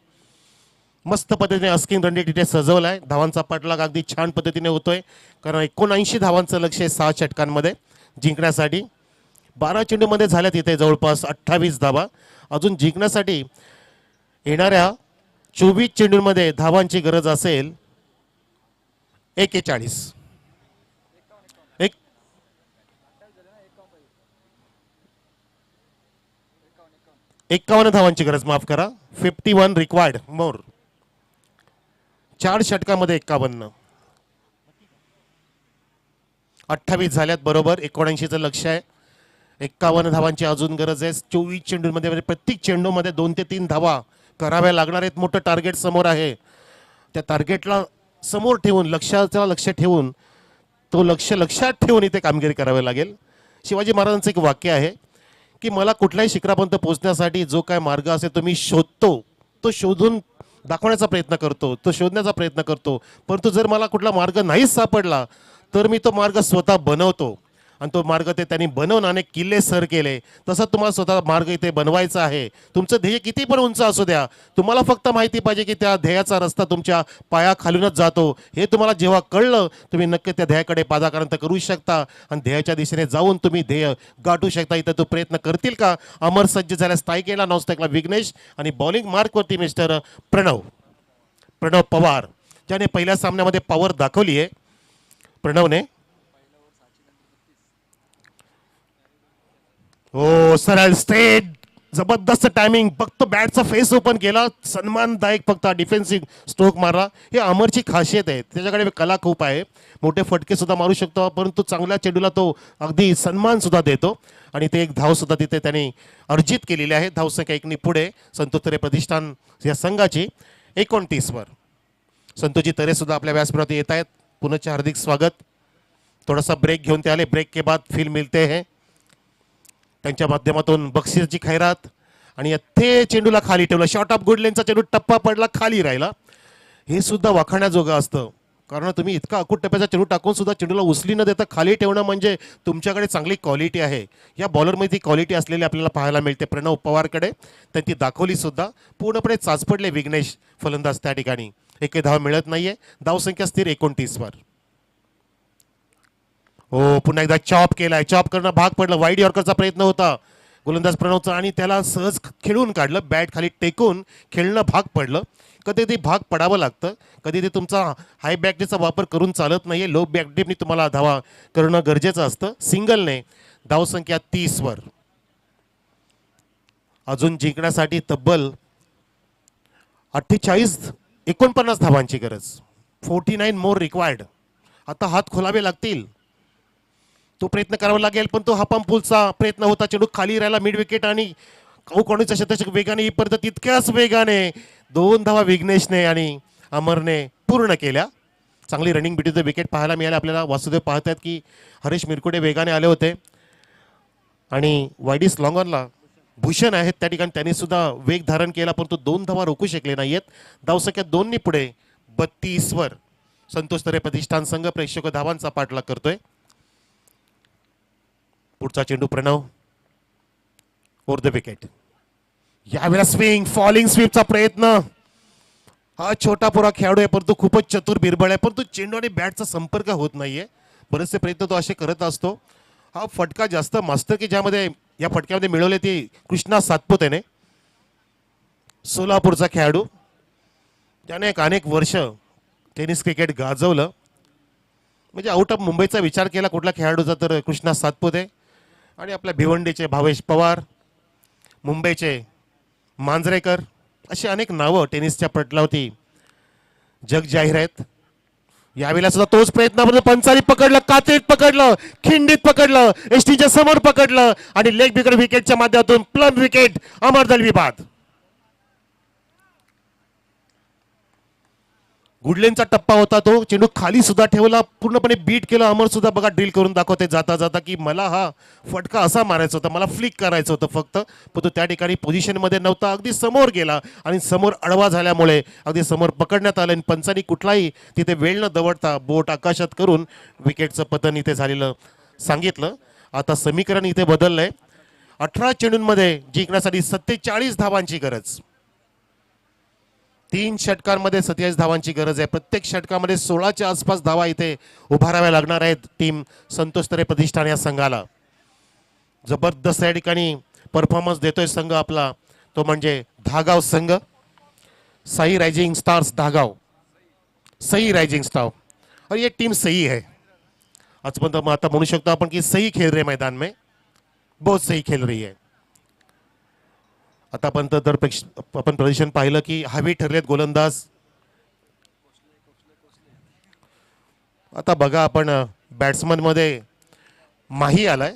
मस्त पद्धतीने अस्किंग रणनीती तिथे सजवलाय. धावांचा पाठलाग अगदी छान पद्धतीने होतोय, कारण 79 धावांचं लक्ष आहे 6 षटकांमध्ये जिंकण्यासाठी. 12 चेंडूमध्ये झाल्यात इथे जवळपास 28 धावा. अजून जिंकण्यासाठी येणाऱ्या 24 चेंडूंमध्ये धावांची गरज असेल 41. 51 धावांची गरज, माफ करा, 51 रिक्वायर्ड मोर. 4 षटकामध्ये 51. 28 झाल्यात बरोबर. 79चं लक्ष आहे. 51 धावांची अजून गरज आहे 24 चेंडूंमध्ये. म्हणजे प्रत्येक चेंडूमध्ये 2 ते 3 धावा कराव्या लागणार आहेत. मोठं टार्गेट समोर आहे. त्या टार्गेटला समोर ठेवून, लक्ष्याला लक्ष ठेवून, तो लक्षात ठेवून इथे कामगिरी करावी लागेल. शिवाजी महाराजांचं एक वाक्य आहे की मला कुठल्याही शिखरापर्यंत पोहोचण्यासाठी जो काय मार्ग असेल तो मी शोधतो, तो शोधून दाखवण्याचा प्रयत्न करतो, तो शोधण्याचा प्रयत्न करतो. परंतु जर मला कुठला मार्ग नाहीच सापडला तर मी तो मार्ग स्वतः बनवतो. आणि तो मार्ग ते त्यांनी बनवून अनेक किल्ले सर केले. तसा तुम्हाला स्वतः मार्ग इथे बनवायचा आहे. तुमचं ध्येय किती पण उंच असू द्या, तुम्हाला फक्त माहिती पाहिजे की त्या ध्येयाचा रस्ता तुमच्या पायाखालूनच जातो. हे तुम्हाला जेव्हा कळलं, तुम्ही नक्की त्या ध्येयाकडे पादाक्रांत करू शकता आणि ध्येयाच्या दिशेने जाऊन तुम्ही ध्येय गाठू शकता. इथं तो प्रयत्न करतील का? अमर सज्ज झाल्यास ताईकेला, नॉस्टॅकला विघ्नेश आणि बॉलिंग मार्कवरती मिस्टर प्रणव पवार, ज्याने पहिल्या सामन्यामध्ये पॉवर दाखवली आहे प्रणवने. हो, सरळ स्ट्रेट, जबरदस्त टायमिंग. फक्त बॅटचा फेस ओपन केला, सन्मानदायक फक्त डिफेन्सिव्ह स्ट्रोक मारला. हे अमरची खासियत आहे. त्याच्याकडे कला खूप आहे. मोठे फटके सुद्धा मारू शकतो, परंतु चांगल्या चेंडूला तो अगदी सन्मान सुद्धा देतो. आणि ते एक धाव सुद्धा तिथे त्यांनी अर्जित केलेली आहे. धावसंख्या 1 पुढे संतोष तरे प्रतिष्ठान या संघाची 29 वर. संतोषजी तरे सुद्धा आपल्या व्यासपीठावरती येत आहेत. पुनश्च हार्दिक स्वागत. थोडासा ब्रेक घेऊन ते आले. ब्रेक के बाद फील मिलते हैं. त्यांच्या माध्यमातून बक्षीसची खैरात आणि ते चेंडूला खाली ठेवलं. शॉर्ट ऑफ गुड लेनचा चेंडू टप्पा पडला, खाली राहिला. हे सुद्धा वाखाण्याजोगं असतं, कारण तुम्ही इतका अकूट टप्प्याचा चेंडू टाकून सुद्धा चेंडूला उचली न देता खाली ठेवणं म्हणजे तुमच्याकडे चांगली क्वालिटी आहे. या बॉलरमध्ये ती क्वालिटी असलेली आपल्याला पाहायला मिळते प्रणव पवारकडे. त्यांनी दाखवली सुद्धा. पूर्णपणे चाचपडले विघ्नेश फलंदाज त्या ठिकाणी. एकही धाव मिळत नाहीये. धावसंख्या स्थिर 29 वर. हो, पुन्हा एकदा चॉप केलाय. चॉप करणं भाग पडलं. वाईड यॉर्करचा प्रयत्न होता गोलंदाज प्रणवचा आणि त्याला सहज खेळून काढलं. बॅट खाली टेकून खेळणं भाग पडलं. कधी ते भाग पडावं लागतं, कधी ते तुमचा हाय बॅकडेचा वापर करून चालत नाहीये. लो बॅकडेपनी तुम्हाला धावा करणं गरजेचं असतं. सिंगलने धावसंख्या 30 वर. अजून जिंकण्यासाठी तब्बल 49 धावांची गरज. 49 मोर रिक्वायर्ड. आता हात खोलावे लागतील. तो प्रयत्न करावा लागेल, पण तो हापांपूलचा प्रयत्न होता. चेंडू खाली राहिला मिड विकेट आणि कौकोणीचा शतक वेगाने येईपर्यंत तितक्याच वेगाने 2 धावा विघ्नेशने आणि अमरने पूर्ण केल्या. चांगली रनिंग बिटवीन द विकेट पाहायला मिळाले आपल्याला. वासुदेव पाहतात की हरीश मिरकुटे वेगाने आले होते आणि वायडीस लॉंगॉनला भूषण आहेत त्या ठिकाणी, त्यांनी सुद्धा वेग धारण केला, परंतु 2 धावा रोखू शकले नाहीयेत. धावसंख्या 2 पुढे 32 वर. संतोष तरे प्रतिष्ठान संघ प्रेक्षक धावांचा पाठलाग करतोय. पुढचा चेंडू प्रणव ओव्हर द विकेट. यावेळेला स्विंग, फॉलिंग स्वीपचा प्रयत्न. हा छोटा पोरा खेळाडू आहे, परंतु खूपच चतुर बिरबळ आहे, परंतु चेंडू आणि बॅटचा संपर्क होत नाहीये. बरेचसे प्रयत्न तो असे करत असतो. हा फटका जास्त मास्टर की ज्यामध्ये या फटक्यामध्ये मिळवले ती कृष्णा सातपुतेने, सोलापूरचा खेळाडू. त्याने अनेक वर्ष टेनिस क्रिकेट गाजवलं. म्हणजे आउट ऑफ मुंबईचा विचार केला कुठला खेळाडूचा तर कृष्णा सातपुते. आणि आपल्या भिवंडीचे भावेश पवार, मुंबईचे मांजरेकर, अशी अनेक नावं टेनिसच्या पटलावरती जग जाहीर आहेत. यावेळेला सुद्धा तोच प्रयत्न. पंचाली पकडलं, कात्रीत पकडलं, खिंडीत पकडलं, एसटीच्या समोर पकडलं आणि लेग बिगर विकेटच्या माध्यमातून प्लम विकेट. अमर दलवी बाद. गुडलेनचा टप्पा होता, तो चेंडू खाली सुद्धा ठेवला, पूर्णपणे बीट केलं. अमर सुद्धा बघा ड्रिल करून दाखवते जाता जाता की मला हा फटका असा मारायचा होता, मला फ्लिक करायचं होतं फक्त, पण तो त्या ठिकाणी पोझिशनमध्ये नव्हता. अगदी समोर गेला आणि समोर अडवा झाल्यामुळे अगदी समोर पकडण्यात आलं आणि पंचांनी कुठलाही तिथे वेळ न दवडता बोट आकाशात करून विकेटचं पतन इथे झालेलं सांगितलं. आता समीकरण इथे बदललंय. 18 चेंडूंमध्ये जिंकण्यासाठी 47 धावांची गरज. 3 षटकांमध्ये 27 धावांची गरज आहे. प्रत्येक षटकामध्ये 16च्या आसपास धावा इथे उभाराव्या लागणार आहेत टीम संतोष तरे प्रतिष्ठान या संघाला. जबरदस्त या ठिकाणी परफॉर्मन्स देतोय संघ आपला, तो म्हणजे धागाव संघ. सही राइजिंग स्टार्स धागाव, सही राइजिंग स्टार, और ये टीम सही है. आजपर्यंत आता म्हणू शकतो आपण की सही खेल रहे मैदान में, बहुत सही खेल रही है. आतापर्यंत तर आपण प्रदर्शन पाहिलं की हवी ठरलेत गोलंदाज. आता बघा आपण बॅट्समन मध्ये माही आलाय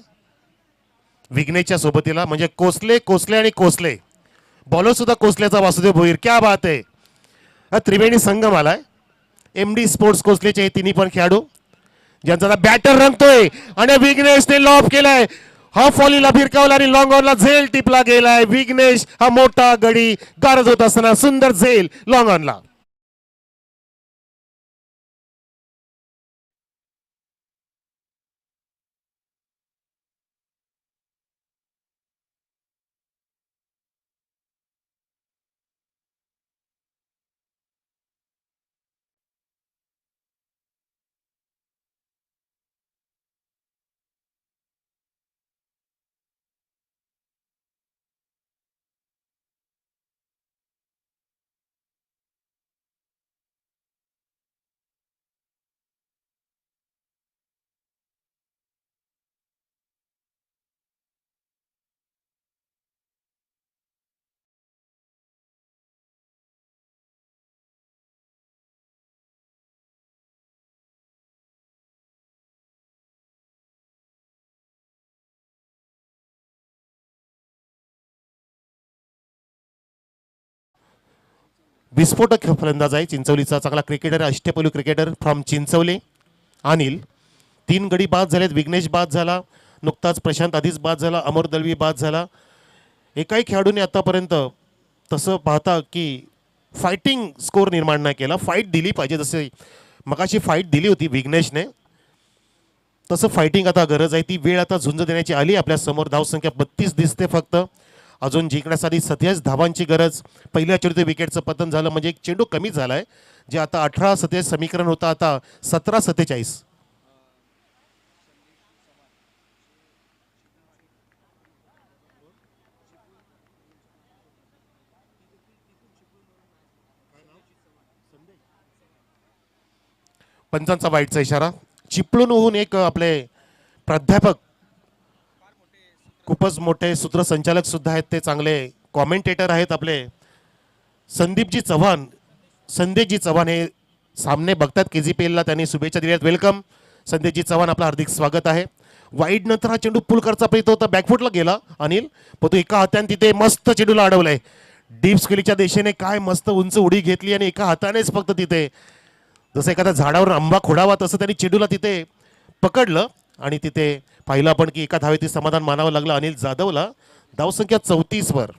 विघ्नेशच्या सोबतीला, म्हणजे कोसले कोसले आणि कोसले. बॉलर सुद्धा कोसल्याचा वासुदेव भोईर, क्या बात आहे. हा त्रिवेणी संगम आलाय. MD स्पोर्ट्स कोसलेचे हे तिन्ही पण खेळाडू ज्यांचा बॅटर रंगतोय आणि विघ्नेशने लॉब केलाय. हा फॉलीला भिरकावला आणि लॉंग ऑनला झेल टिपला गेलाय. विघ्नेश हा मोठा गडी गारज होत असताना सुंदर झेल लॉंग ऑनला. विस्फोटक फलंदाज आहे चिंचवलीचा, चांगला क्रिकेटर, अष्टपैलू क्रिकेटर फ्रॉम चिंचवली. अनिल 3 गडी बाद झालेत. विघ्नेश बाद झाला नुकताच, प्रशांत आधीच बाद झाला, अमर दलवी बाद झाला. एकाही खेळाडूने आतापर्यंत तसं पाहता की फायटिंग स्कोर निर्माण नाही केला. फाईट दिली पाहिजे, जसे मगाशी फाईट दिली होती विघ्नेशने, तसं फायटिंग आता गरज आहे. ती वेळ आता झुंज देण्याची आली आपल्या समोर. धावसंख्या 32 दिसते फक्त. अजून जिंकण्यासाठी 27 धावांची गरज. पहिल्या चेंडूत विकेटचं पतन झालं म्हणजे एक चेंडू कमी झालाय, जे आता 18-27 समीकरण होतं आता 17-47. पंचांचा वाईटचा इशारा. चिपळूण होऊन एक आपले प्राध्यापक, खूपच मोठे सूत्रसंचालक सुद्धा आहेत, ते चांगले कॉमेंटेटर आहेत आपले संदीपजी चव्हाण. संदेशजी चव्हाण हे सामने बघतात KGPL ला, त्यांनी शुभेच्छा दिल्यात. वेलकम संदेशजी चव्हाण, आपलं हार्दिक स्वागत आहे. वाईड नंतर हा चेंडू पुल करचा प्रयत्न होता, बॅकफुटला गेला अनिल, पण तो एका हाताने तिथे मस्त चेंडूला अडवलाय. डीप स्किलीच्या दिशेने काय मस्त उंच उडी घेतली आणि एका हातानेच फक्त तिथे जसं एखाद्या झाडावर आंबा खोडावा तसं त्यांनी चेंडूला तिथे पकडलं आणि तिथे पाहिलं आपण की एका धावेतील समाधान मानावं लागलं अनिल जाधवला. धावसंख्या 34 वर.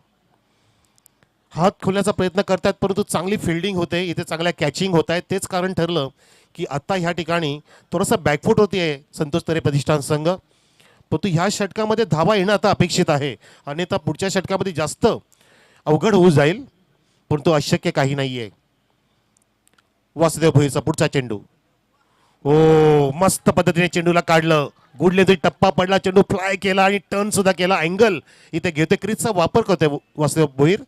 हात खोलण्याचा प्रयत्न करतात परंतु चांगली फिल्डिंग होते इथे, चांगल्या कॅचिंग होत आहेत. तेच कारण ठरलं की आता ह्या ठिकाणी थोडंसं बॅकफुट होते संतोष तरे प्रतिष्ठान संघ, परंतु ह्या षटकामध्ये धावा येणं आता अपेक्षित आहे. अन्यथा पुढच्या षटकामध्ये जास्त अवघड होऊ जाईल, परंतु अशक्य काही नाही आहे. वासुदेव भोईरचा पुढचा चेंडू, ओ मस्त पद्धतीने चेंडूला काढलं. गुडले तरी टप्पा पडला, चेंडू फ्लाय केला आणि टर्न सुद्धा केला. अँगल इथे घेतोय, क्रीजचा वापर करतोय वासुदेव भोईर.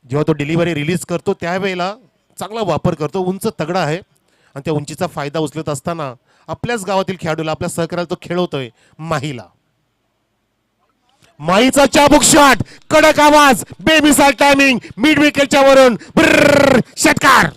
जेव्हा तो डिलिव्हरी रिलीज करतो त्यावेळेला चांगला वापर करतो. उंच तगडा आहे आणि त्या उंचीचा फायदा उचलत असताना आपल्याच गावातील खेळाडूला, आपल्या सहकार्याला तो खेळवतोय माहीला. माहीचा चाबुक शॉट, कडक आवाज, बेमिसाल टायमिंग, मिड विकेटच्या वरून षटकार.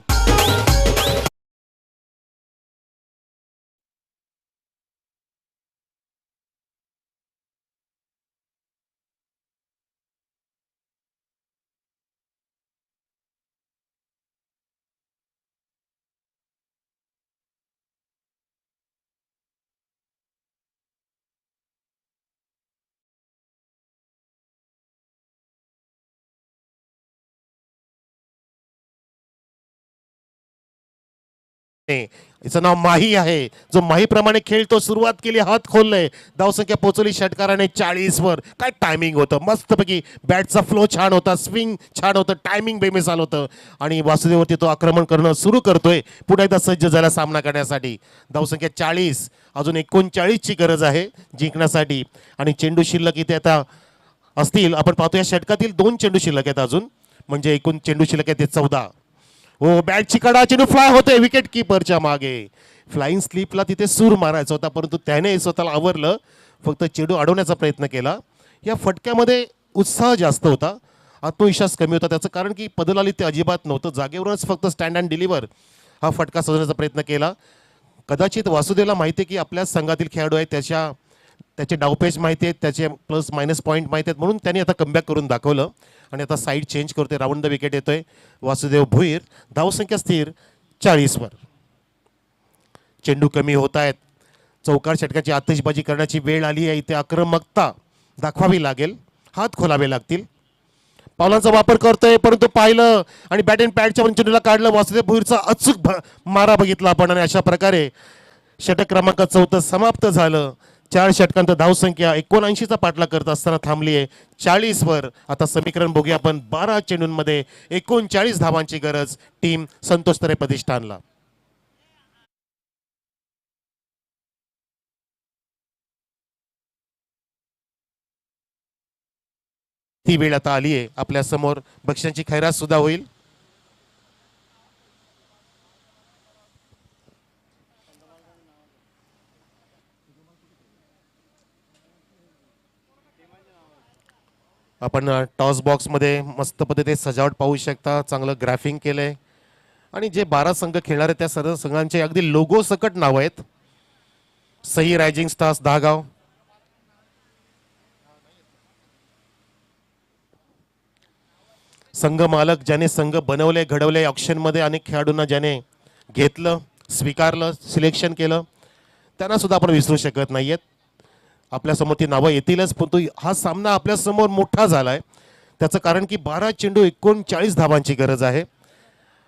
याचं नाव माही आहे, जो माहीप्रमाणे खेळतो. सुरुवात केली, हात खोलले, धावसंख्या पोहोचवली षटकाराने 40 वर. काय टायमिंग होतं मस्तपैकी, बॅटचा फ्लो छान होता, स्विंग छान होतं, टायमिंग बेमिसाल होतं आणि वासुदेववरती तो आक्रमण करणं सुरू करतोय. पुन्हा एकदा सज्ज झाला सामना करण्यासाठी. धावसंख्या 40, अजून 39ची गरज आहे जिंकण्यासाठी आणि चेंडू शिल्लक इथे आता असतील. आपण पाहतो या षटकातील 2 चेंडू शिल्लक आहेत अजून, म्हणजे एकूण चेंडू शिल्लक आहेत ते 14. हो, बॅटची कडा, चेंडू फ्लाय होते विकेट किपरच्या मागे. फ्लाइंग स्लिपला तिथे सूर मारायचा होता, परंतु त्याने स्वतःला आवरलं, फक्त चेंडू अडवण्याचा प्रयत्न केला. या फटक्यामध्ये उत्साह जास्त होता, आत्मविश्वास कमी होता. त्याचं कारण की पदलाली ते अजिबात नव्हतं, जागेवरूनच फक्त स्टँड अँड डिलिव्हर हा फटका सोडण्याचा प्रयत्न केला. कदाचित वासुदेवला माहिती आहे की आपल्या संघातील खेळाडू आहेत, त्याचे डावपेच माहिती आहेत, त्याचे प्लस मायनस पॉईंट माहिती आहेत, म्हणून त्यांनी आता कमबॅक करून दाखवलं आणि आता साईड चेंज करतोय. राऊंड द विकेट येतोय वासुदेव भुईर. धावसंख्या स्थिर 40 वर. चेंडू कमी होत आहेत, चौकार षटकाची आतिषबाजी करण्याची वेळ आली आहे. इथे आक्रमकता दाखवावी लागेल, हात खोलावे लागतील. पावलांचा वापर करतोय, परंतु पाहिलं आणि बॅट अँड पॅडच्या चेंडूला काढलं. वासुदेव भुईरचा अचूक मारा बघितला आपण आणि अशा प्रकारे षटक क्रमांक 14 समाप्त झालं. 4 षटकांत धावसंख्या 79चा पाठलाग करत असताना थांबली आहे 40 वर. आता समीकरण बघूया आपण. 12 चेंडूंमध्ये 39 धावांची गरज टीम संतोष तरे प्रतिष्ठानला. ती वेळ आता आली आहे. आपल्या समोर बक्षिसांची खैरात सुद्धा होईल. आपण टॉस बॉक्समध्ये मस्त पद्धतीने सजावट पाहू शकता. चांगलं ग्राफिंग केलंय आणि जे 12 संघ खेळणार आहेत त्या सर्व संघांचे अगदी लोगो सकट नाव आहेत. सई रायझिंग स्टार्स दहागाव, संघ मालक ज्याने संघ बनवले घडवले, ऑक्शनमध्ये अनेक खेळाडूंना ज्याने घेतलं, स्वीकारलं, सिलेक्शन केलं, त्यांना सुद्धा आपण विसरू शकत नाहीयेत. आपल्यासमोर ती नावं येतीलच, पण तो हा सामना आपल्यासमोर मोठा झालाय. त्याचं कारण की 12 चेंडू 39 धावांची गरज आहे.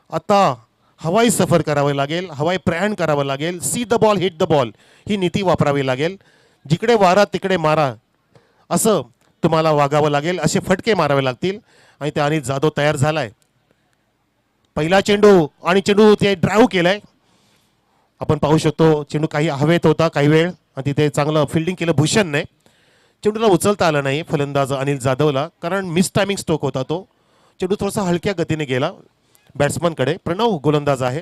आता हवाई सफर करावं लागेल, हवाई प्रयाण करावं लागेल. See the ball hit the ball ही नीती वापरावी लागेल. जिकडे वारा तिकडे मारा असं तुम्हाला वागावं लागेल. असे फटके मारावे लागतील आणि त्या अनिल जाधव तयार झालाय. पहिला चेंडू आणि चेंडू ते ड्राईव्ह केलाय. आपण पाहू शकतो चेंडू काही हवेत होता काही वेळ आणि तिथे चांगलं फिल्डिंग केलं भूषणने. चेंडूला उचलता आलं नाही फलंदाज अनिल जाधवला, कारण मिस टायमिंग स्ट्रोक होता तो. चेंडू थोडासा हलक्या गतीने गेला बॅट्समनकडे. प्रणव गोलंदाज आहे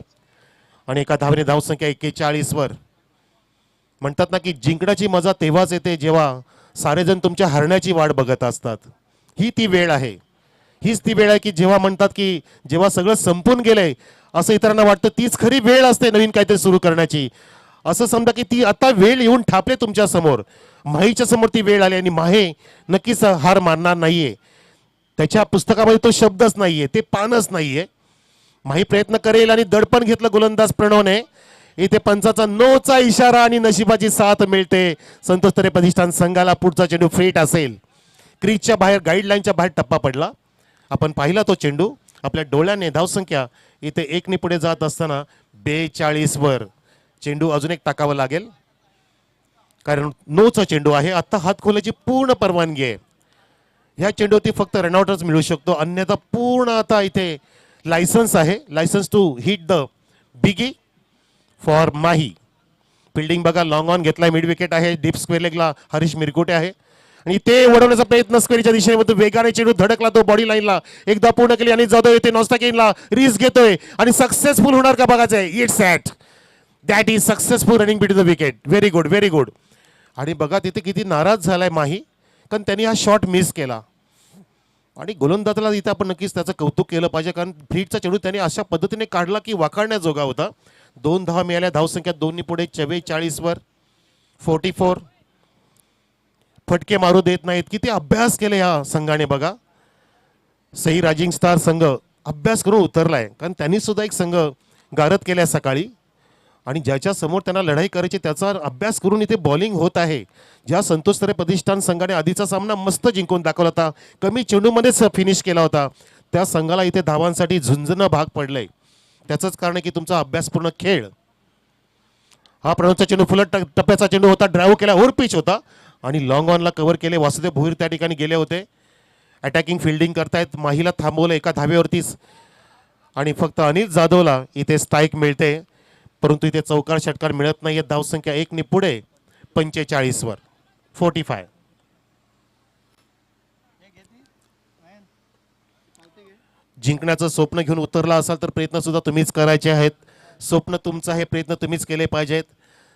आणि एका धावेने धावसंख्या 41 वर. म्हणतात ना की जिंकण्याची मजा तेव्हाच येते जेव्हा सारेजण तुमच्या हरण्याची वाट बघत असतात. ही ती वेळ आहे. हीच ती वेळ आहे की जेव्हा म्हणतात की जेव्हा सगळं संपून गेलंय असं इतरांना वाटतं, तीच खरी वेळ असते नवीन काहीतरी सुरू करण्याची. असं समजा की ती आता वेळ येऊन ठापले तुमच्या समोर. माहीच्या समोर ती वेळ आली आणि माहे नक्कीच हार मानणार नाहीये. त्याच्या पुस्तकामध्ये तो शब्दच नाहीये, ते पानच नाहीये. माही प्रयत्न करेल आणि दडपण घेतलं गोलंदाज प्रणवने. इथे पंचाचा नोचा इशारा आणि नशिबाची साथ मिळते संतोष तरे प्रतिष्ठान संघाला. पुढचा चेंडू फेट असेल. क्रीजच्या बाहेर गाईडलाईनच्या बाहेर टप्पा पडला. आपण पाहिला तो चेंडू आपल्या डोळ्याने. धावसंख्या इथे 1 ने पुढे जात असताना 42 वर. चेंडू अजून एक टाकावा लागेल कारण नोचा चेंडू आहे. आता हात खोलायची पूर्ण परवानगी आहे. ह्या चेंडूवरती फक्त रनआउटच मिळू शकतो, अन्यथा पूर्ण आता इथे लायसन्स आहे. Licence to hit the biggie for Mahi. Fielding बघा, लॉंग ऑन घेतलाय, मिड विकेट आहे. डीप स्क्वेअर लेगला हरीश मिरकुटे आहे आणि ते वळवण्याचा प्रयत्न स्क्वेअरच्या दिशेने वेगाने चेंडू धडकला तो बॉडी लाईनला. एकदा पूर्ण केली आणि जाधव येते नॉस्टाकिनला रिस्क घेतोय आणि सक्सेसफुल होणार का बघायचंय. It's at that is successful running between the wicket. Very good, very good. आणि बघा तिथे किती नाराज झालाय माही, कारण त्यांनी हा शॉट मिस केला. आणि गोलंदाजाला इथे आपण नक्कीच त्याचं कौतुक केलं पाहिजे, कारण फ्लीटचा चेंडू त्यांनी अशा पद्धतीने काढला की वाखाणण्याजोगा होता. 2 धावा मिळाल्या. धावसंख्या 2 ने पुढे 44 वर. 44. फटके मारू देत नाहीत. किती अभ्यास केले या संघाने बघा. सई रायझिंग स्टार संघ अभ्यास करून उतरलाय, कारण त्यांनी सुद्धा एक संघ गारद केलाय सकाळी आणि ज्याच्या समोर त्यांना लढाई करायची त्याचा अभ्यास करून इथे बॉलिंग होत आहे. ज्या संतोष तरे प्रतिष्ठान संघाने आधीचा सामना मस्त जिंकून दाखवला होता, कमी चेंडूमध्येच फिनिश केला होता, त्या संघाला इथे धावांसाठी झुंजणं भाग पडलंय. त्याचंच कारण आहे की तुमचा अभ्यासपूर्ण खेळ हा प्रणवचा चेंडू फुलट टप्प्याचा चेंडू होता, ड्राईव्ह केला, ओव्हर पिच होता आणि लॉंग ऑनला कव्हर केले. वासुदेव भोईर त्या ठिकाणी गेले होते. अटॅकिंग फिल्डिंग करतायत, माहीला थांबवलं एका धाब्यावरतीच आणि फक्त अनिल जाधवला इथे स्ट्राईक मिळते, परंतु इथे चौकार षटकार मिळत नाहीये. धावसंख्या 1 ने पुढे 45 वर 45. जिंकण्याचं स्वप्न घेऊन उतरला असाल तर प्रयत्न सुद्धा तुम्हीच करायचे आहेत. स्वप्न तुमचं आहे, प्रयत्न तुम्हीच केले पाहिजेत.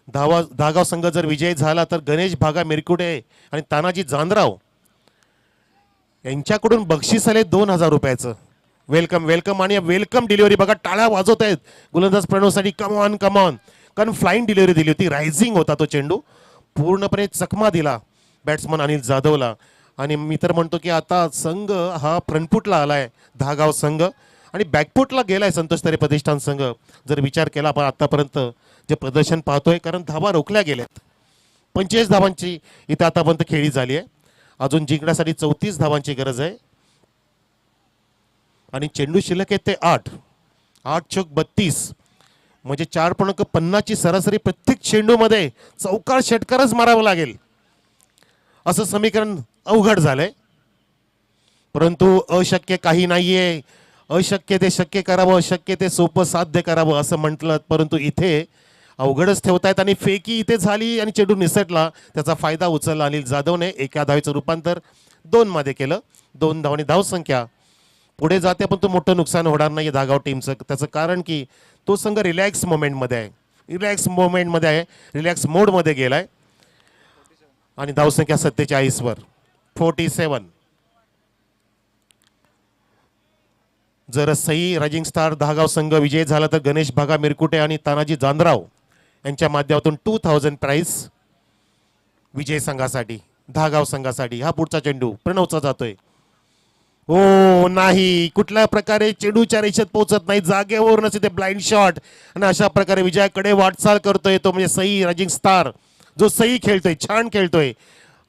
धागाव संघ जर विजयी झाला तर गणेश भागा मिरकुटे आणि तानाजी जांधराव यांच्याकडून बक्षीस आले 2000 रुपयाचं. वेलकम वेलकम आणि वेलकम डिलिव्हरी बघा, टाळ्या वाजवत आहेत गोलंदाज प्रणवसाठी. कमॉन कमॉन, कारण फ्लाइंग डिलिव्हरी दिली होती, रायझिंग होता तो चेंडू, पूर्णपणे चकमा दिला बॅट्समन अनिल जाधवला. आणि मी तर म्हणतो की आता संघ हा फ्रंटफुटला आलाय धागाव संघ आणि बॅकफुटला गेलाय संतोष तरे प्रतिष्ठान संघ, जर विचार केला आपण आतापर्यंत जे प्रदर्शन पाहतोय. कारण धावा रोखल्या गेल्यात, 45 धावांची इथे आतापर्यंत खेळी झाली आहे. अजून जिंकण्यासाठी 34 धावांची गरज आहे आणि चेंडू शिल्लक आहेत ते 8 चौक 32 म्हणजे 4.50 ची सरासरी प्रत्येक चेंडूमध्ये चौकार षटकारच मारावं लागेल असं समीकरण अवघड झालंय. परंतु अशक्य काही नाहीये, अशक्य ते शक्य करावं, अशक्य ते सोपं साध्य करावं असं म्हटलं, परंतु इथे अवघडच ठेवतायत आणि फेकी इथे झाली आणि चेंडू निसटला. त्याचा फायदा उचलला अनिल जाधवने. एका धावेचं रूपांतर 2 मध्ये केलं. 2 धावांनी धावसंख्या पुढे जाते, पण तो मोठं नुकसान होणार नाही धागाव टीमचं. त्याचं कारण की तो संघ रिलॅक्स मोमेंटमध्ये आहे, रिलॅक्स मोडमध्ये गेलाय आणि धावसंख्या 47 वर 47. जर सई रायझिंग स्टार धागाव संघ विजयी झाला तर गणेश भागा मिरकुटे आणि तानाजी जांधराव यांच्या माध्यमातून 2000 प्राइस विजय संघासाठी, धागाव संघासाठी. हा पुढचा चेंडू प्रणवचा जातोय. हो नाही, कुठल्या प्रकारे चेंडूच्या रेषेत पोहोचत नाही, जागेवरूनच इथे ब्लाइंड शॉट आणि अशा प्रकारे विजयाकडे वाटचाल करतोय तो म्हणजे सई रायझिंग स्टार, जो सई खेळतोय, छान खेळतोय.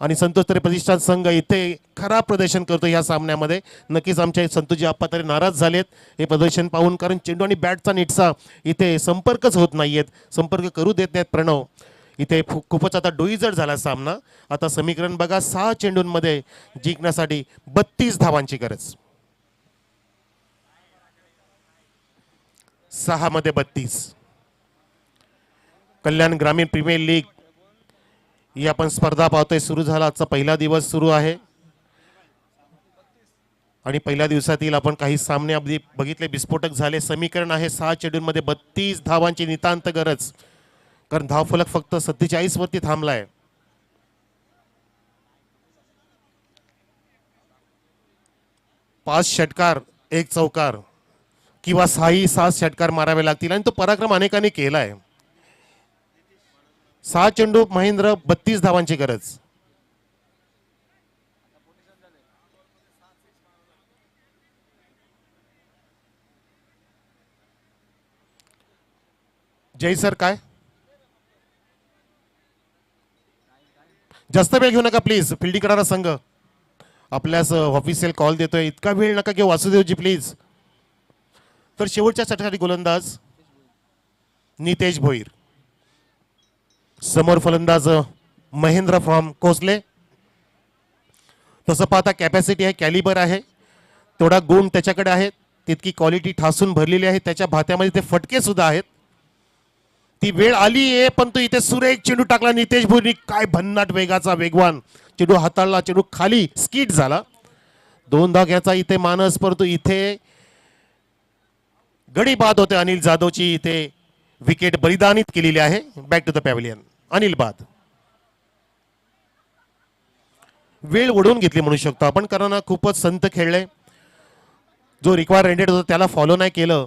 आणि संतोष तरे प्रतिष्ठान संघ इथे खराब प्रदर्शन करतो या सामन्यामध्ये. नक्कीच आमचे संतोषजी आप्पा तरी नाराज झालेत हे प्रदर्शन पाहून, कारण चेंडू आणि बॅटचा नीटसा इथे संपर्कच होत नाहीयेत, संपर्क करू देत नाहीत प्रणव. इथे खूपच आता डोईजड झाला सामना. आता समीकरण बघा, 6 चेंडूंमध्ये जिंकण्यासाठी 32 धावांची गरज. 6 मध्ये 32. कल्याण ग्रामीण प्रीमियर लीग ही आपण स्पर्धा पाहतोय, सुरू झाला. आजचा पहिला दिवस सुरू आहे आणि पहिल्या दिवसातील आपण काही सामने अगदी बघितले, विस्फोटक झाले. समीकरण आहे 6 चेंडूंमध्ये 32 धावांची नितांत गरज, कारण धावफलक फक्त 47 वरती थांबलाय. पाच षटकार, 1 चौकार किंवा 6 षटकार मारावे लागतील आणि तो पराक्रम अनेकांनी केलाय. 6 चेंडू महेंद्र, 32 धावांची गरज. जय सर, काय जास्त वेळ घेऊ नका प्लीज. फिल्डिंग करणारा संघ आपल्यास ऑफिशियल कॉल देतोय, इतका वेळ नका घेऊ वासुदेवजी प्लीज. तर शेवटच्या षटकासाठी गोलंदाज नितेश भोईर, समोर फलंदाज महेंद्र फ्रॉम कोसले. तसं पाहता कॅपॅसिटी आहे, कॅलिबर आहे, तेवढा गुण त्याच्याकडे आहे, तितकी क्वालिटी ठासून भरलेली आहे. त्याच्या भात्यामध्ये ते फटके सुद्धा आहेत. ती वेळ आली आहे, पण तो इथे सुरेख चेंडू टाकला नितेश भोईरनी. काय भन्नाट वेगाचा वेगवान चेंडू हाताळला, चेंडू खाली स्किट झाला. 2 धाव घ्यायचा इथे मानस, परंतु इथे गडी बाद होते. अनिल जाधवची इथे विकेट बलिदानित केलेली आहे. Back to the pavilion. Anil बाद. वेळ ओढवून घेतली म्हणू शकतो आपण, कारण खूपच संत खेळले. जो रिक्वायर रेंडेड होता त्याला फॉलो नाही केलं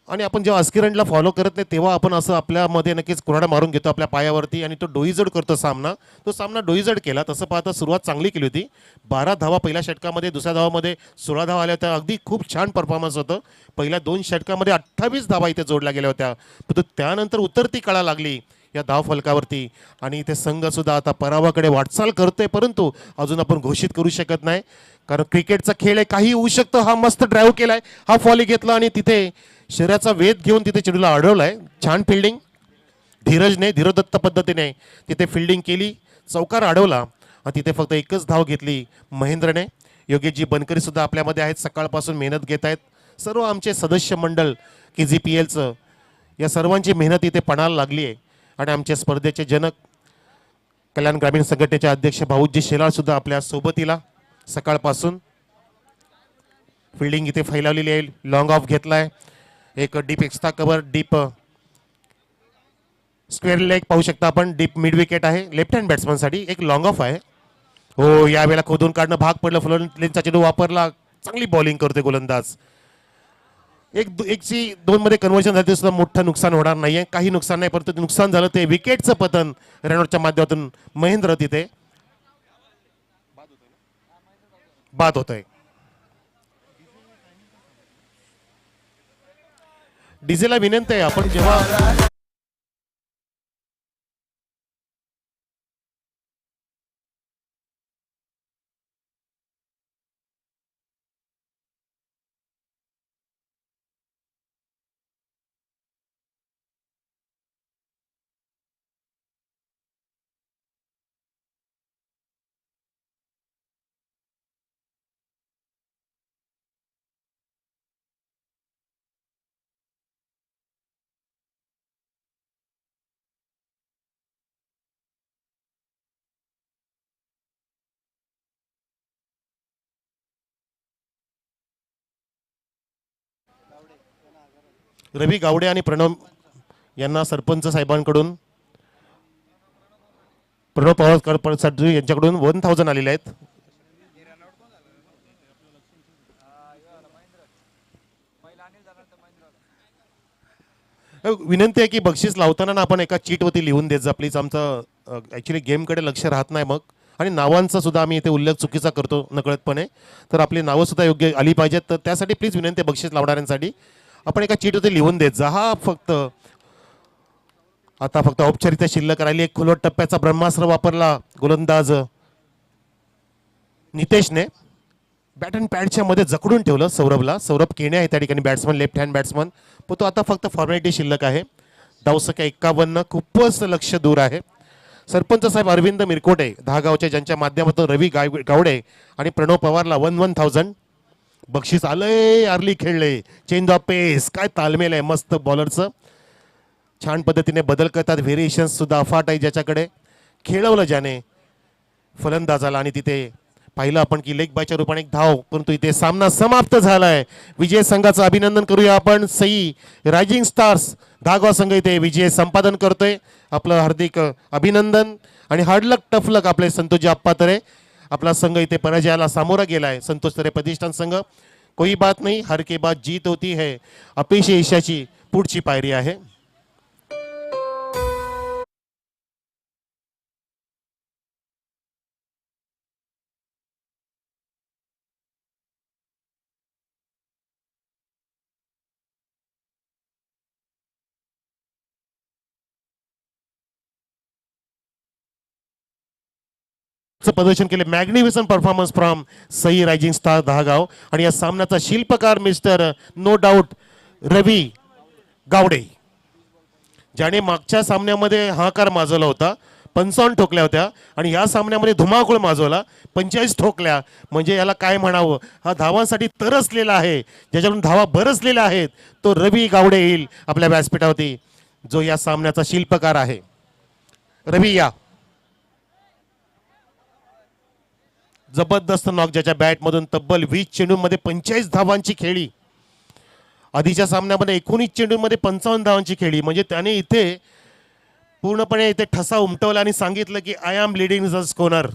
आणि आपण जेव्हा अस्किरंटला फॉलो करत नाही तेव्हा आपण असं आपल्यामध्ये नक्कीच कुऱ्हाड मारून घेतो आपल्या पायावरती आणि तो डोईजड करतो सामना. तो सामना डोईजड केला. तसं पाहता सुरुवात चांगली केली होती. 12 धावा पहिल्या षटकामध्ये, दुसऱ्या धावामध्ये 16 धावा आल्या होत्या. अगदी खूप छान परफॉर्मन्स होतं. पहिल्या 2 षटकामध्ये 28 धावा इथे जोडल्या गेल्या होत्या, पण त्यानंतर उतरती कळा लागली या धाव फलकावरती आणि इथे संघ सुद्धा आता पराभवाकडे वाटचाल करतोय, परंतु अजून आपण घोषित करू शकत नाही, कारण क्रिकेटचा खेळ आहे, काही होऊ शकतं. हा मस्त ड्राईव्ह केलाय, हा फॉली घेतला आणि तिथे शरीराचा वेध घेऊन तिथे चेंडूला अडवलाय. छान फिल्डिंग, धीरजने धीरोदत्त पद्धतीने तिथे फिल्डिंग केली, चौकार अडवला आणि तिथे फक्त एकच धाव घेतली महेंद्रने. योगेशजी बनकरी सुद्धा आपल्यामध्ये आहेत, सकाळपासून मेहनत घेत आहेत. सर्व आमचे सदस्य मंडळ KGPLचं या सर्वांची मेहनत इथे पणाला लागली आहे. आणि आमच्या स्पर्धेचे जनक कल्याण ग्रामीण संघटनेचे अध्यक्ष भाऊजी शेलार सुद्धा आपल्या सोबतीला सकाळपासून. फिल्डिंग इथे फैलावलेली आहे, लॉंग ऑफ घेतलाय, एक deep extra cover, deep square leg पाहू शकता आपण, डीप मिड विकेट आहे लेफ्ट हँड बॅट्समनसाठी, एक लॉंग ऑफ आहे. हो, यावेळेला खोदून काढणं भाग पडलं, फ्लोरेंचा चेंडू वापरला, चांगली बॉलिंग करतोय गोलंदाज. एकची दोन मध्ये कन्व्हर्जन झाले सुद्धा मोठं नुकसान होणार नाहीये, काही नुकसान नाही, परंतु नुकसान झालं ते विकेटचं पतन रनआउटच्या माध्यमातून महेंद्र तिथे बाद होत आहे. डीजेला विनंती आहे, आपण जेव्हा रवी गावडे आणि प्रणव यांना सरपंच साहेबांकडून, प्रणव पवार यांच्याकडून 1000 आलेले आहेत. विनंती आहे की बक्षीस लावताना ना आपण एका चीटवरती लिहून देत जा प्लीज. आमचं ॲक्च्युली गेमकडे लक्ष राहत नाही मग, आणि नावांचा सुद्धा आम्ही इथे उल्लेख चुकीचा करतो नकळतपणे, तर आपली नावं सुद्धा योग्य आली पाहिजेत. तर त्यासाठी प्लीज विनंती आहे बक्षीस लावणाऱ्यांसाठी आपण एका चीटवरती लिहून देत जा. हा आता फक्त औपचारिकता शिल्लक राहिली. एक खोलवट टप्प्याचा ब्रह्मास्त्र वापरला गोलंदाज नितेशने, बॅट अँड पॅडच्या मध्ये जकडून ठेवलं सौरभला. सौरभ केणे आहे त्या ठिकाणी बॅट्समन, लेफ्ट हँड बॅट्समन, पण तो आता फक्त फॉर्मॅलिटी शिल्लक आहे. धावसंख्या 51, खूपच लक्ष दूर आहे. सरपंच साहेब अरविंद मिरकोटे दहागावचे, ज्यांच्या माध्यमातून रवी गावडे आणि प्रणव पवारला 1000 बक्षीस आलंय. अर्ली खेळले, चेंज ऑफ पेस, काय तालमेल आहे मस्त बॉलरचं. छान पद्धतीने बदल करतात, व्हेरिएशन्स सुद्धा अफाट आहे ज्याच्याकडे. खेळवलं ज्याने फलंदाजाला, आणि तिथे पाहिलं आपण की लेग बायच्या रूपाने एक धाव, परंतु इथे सामना समाप्त झालाय. विजय संघाचं अभिनंदन करूया आपण. सई रायझिंग स्टार्स दहागाव संघ इथे विजय संपादन करतोय. आपलं हार्दिक अभिनंदन आणि हार्डलक टफलक आपले संतोषजी अप्पातरे. आपला संघ इथे पराजयाला सामोरा गेलाय. संतोष तरे प्रतिष्ठान संघ. कोई बात नाही, हर के बाद जीत होती है. अपयशी एशियाची पुढची पायरी आहे. प्रदर्शन केले. Magnificent performance from Sai rising star Dahagaon. आणि या सामन्याचा शिल्पकार mister no doubt Ravi Gawade, ज्याने मागच्या सामन्यामध्ये हाकार माजवला होता, 55 ठोकल्या होत्या, आणि या सामन्यामध्ये धुमाकूळ माजवला, 45 ठोकल्या. म्हणजे याला काय म्हणावं, हा धावांसाठी तरसलेला आहे, ज्याच्याकडून धावा बरसलेल्या आहेत, तो रवी गावडे येईल आपल्या व्यासपीठावरती, जो या सामन्याचा शिल्पकार आहे. रवी या. जबरदस्त नॉक, ज्याच्या बॅटमधून तब्बल 20 चेंडूंमध्ये 45 धावांची खेळी. आधीच्या सामन्यामध्ये 19 चेंडूंमध्ये 55 धावांची खेळी. म्हणजे त्याने इथे पूर्णपणे इथे ठसा उमटवला आणि सांगितलं की आय एम लीडिंग द स्कोनर.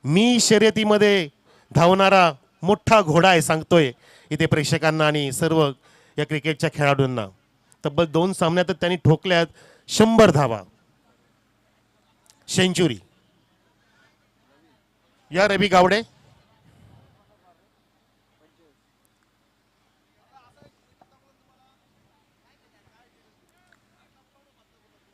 मी शर्यतीमध्ये धावणारा मोठा घोडा आहे, सांगतोय इथे प्रेक्षकांना आणि सर्व या क्रिकेटच्या खेळाडूंना. तब्बल 2 सामन्यात त्यांनी ठोकल्यात 100 धावा, सेंचुरी. या रवी गावडे.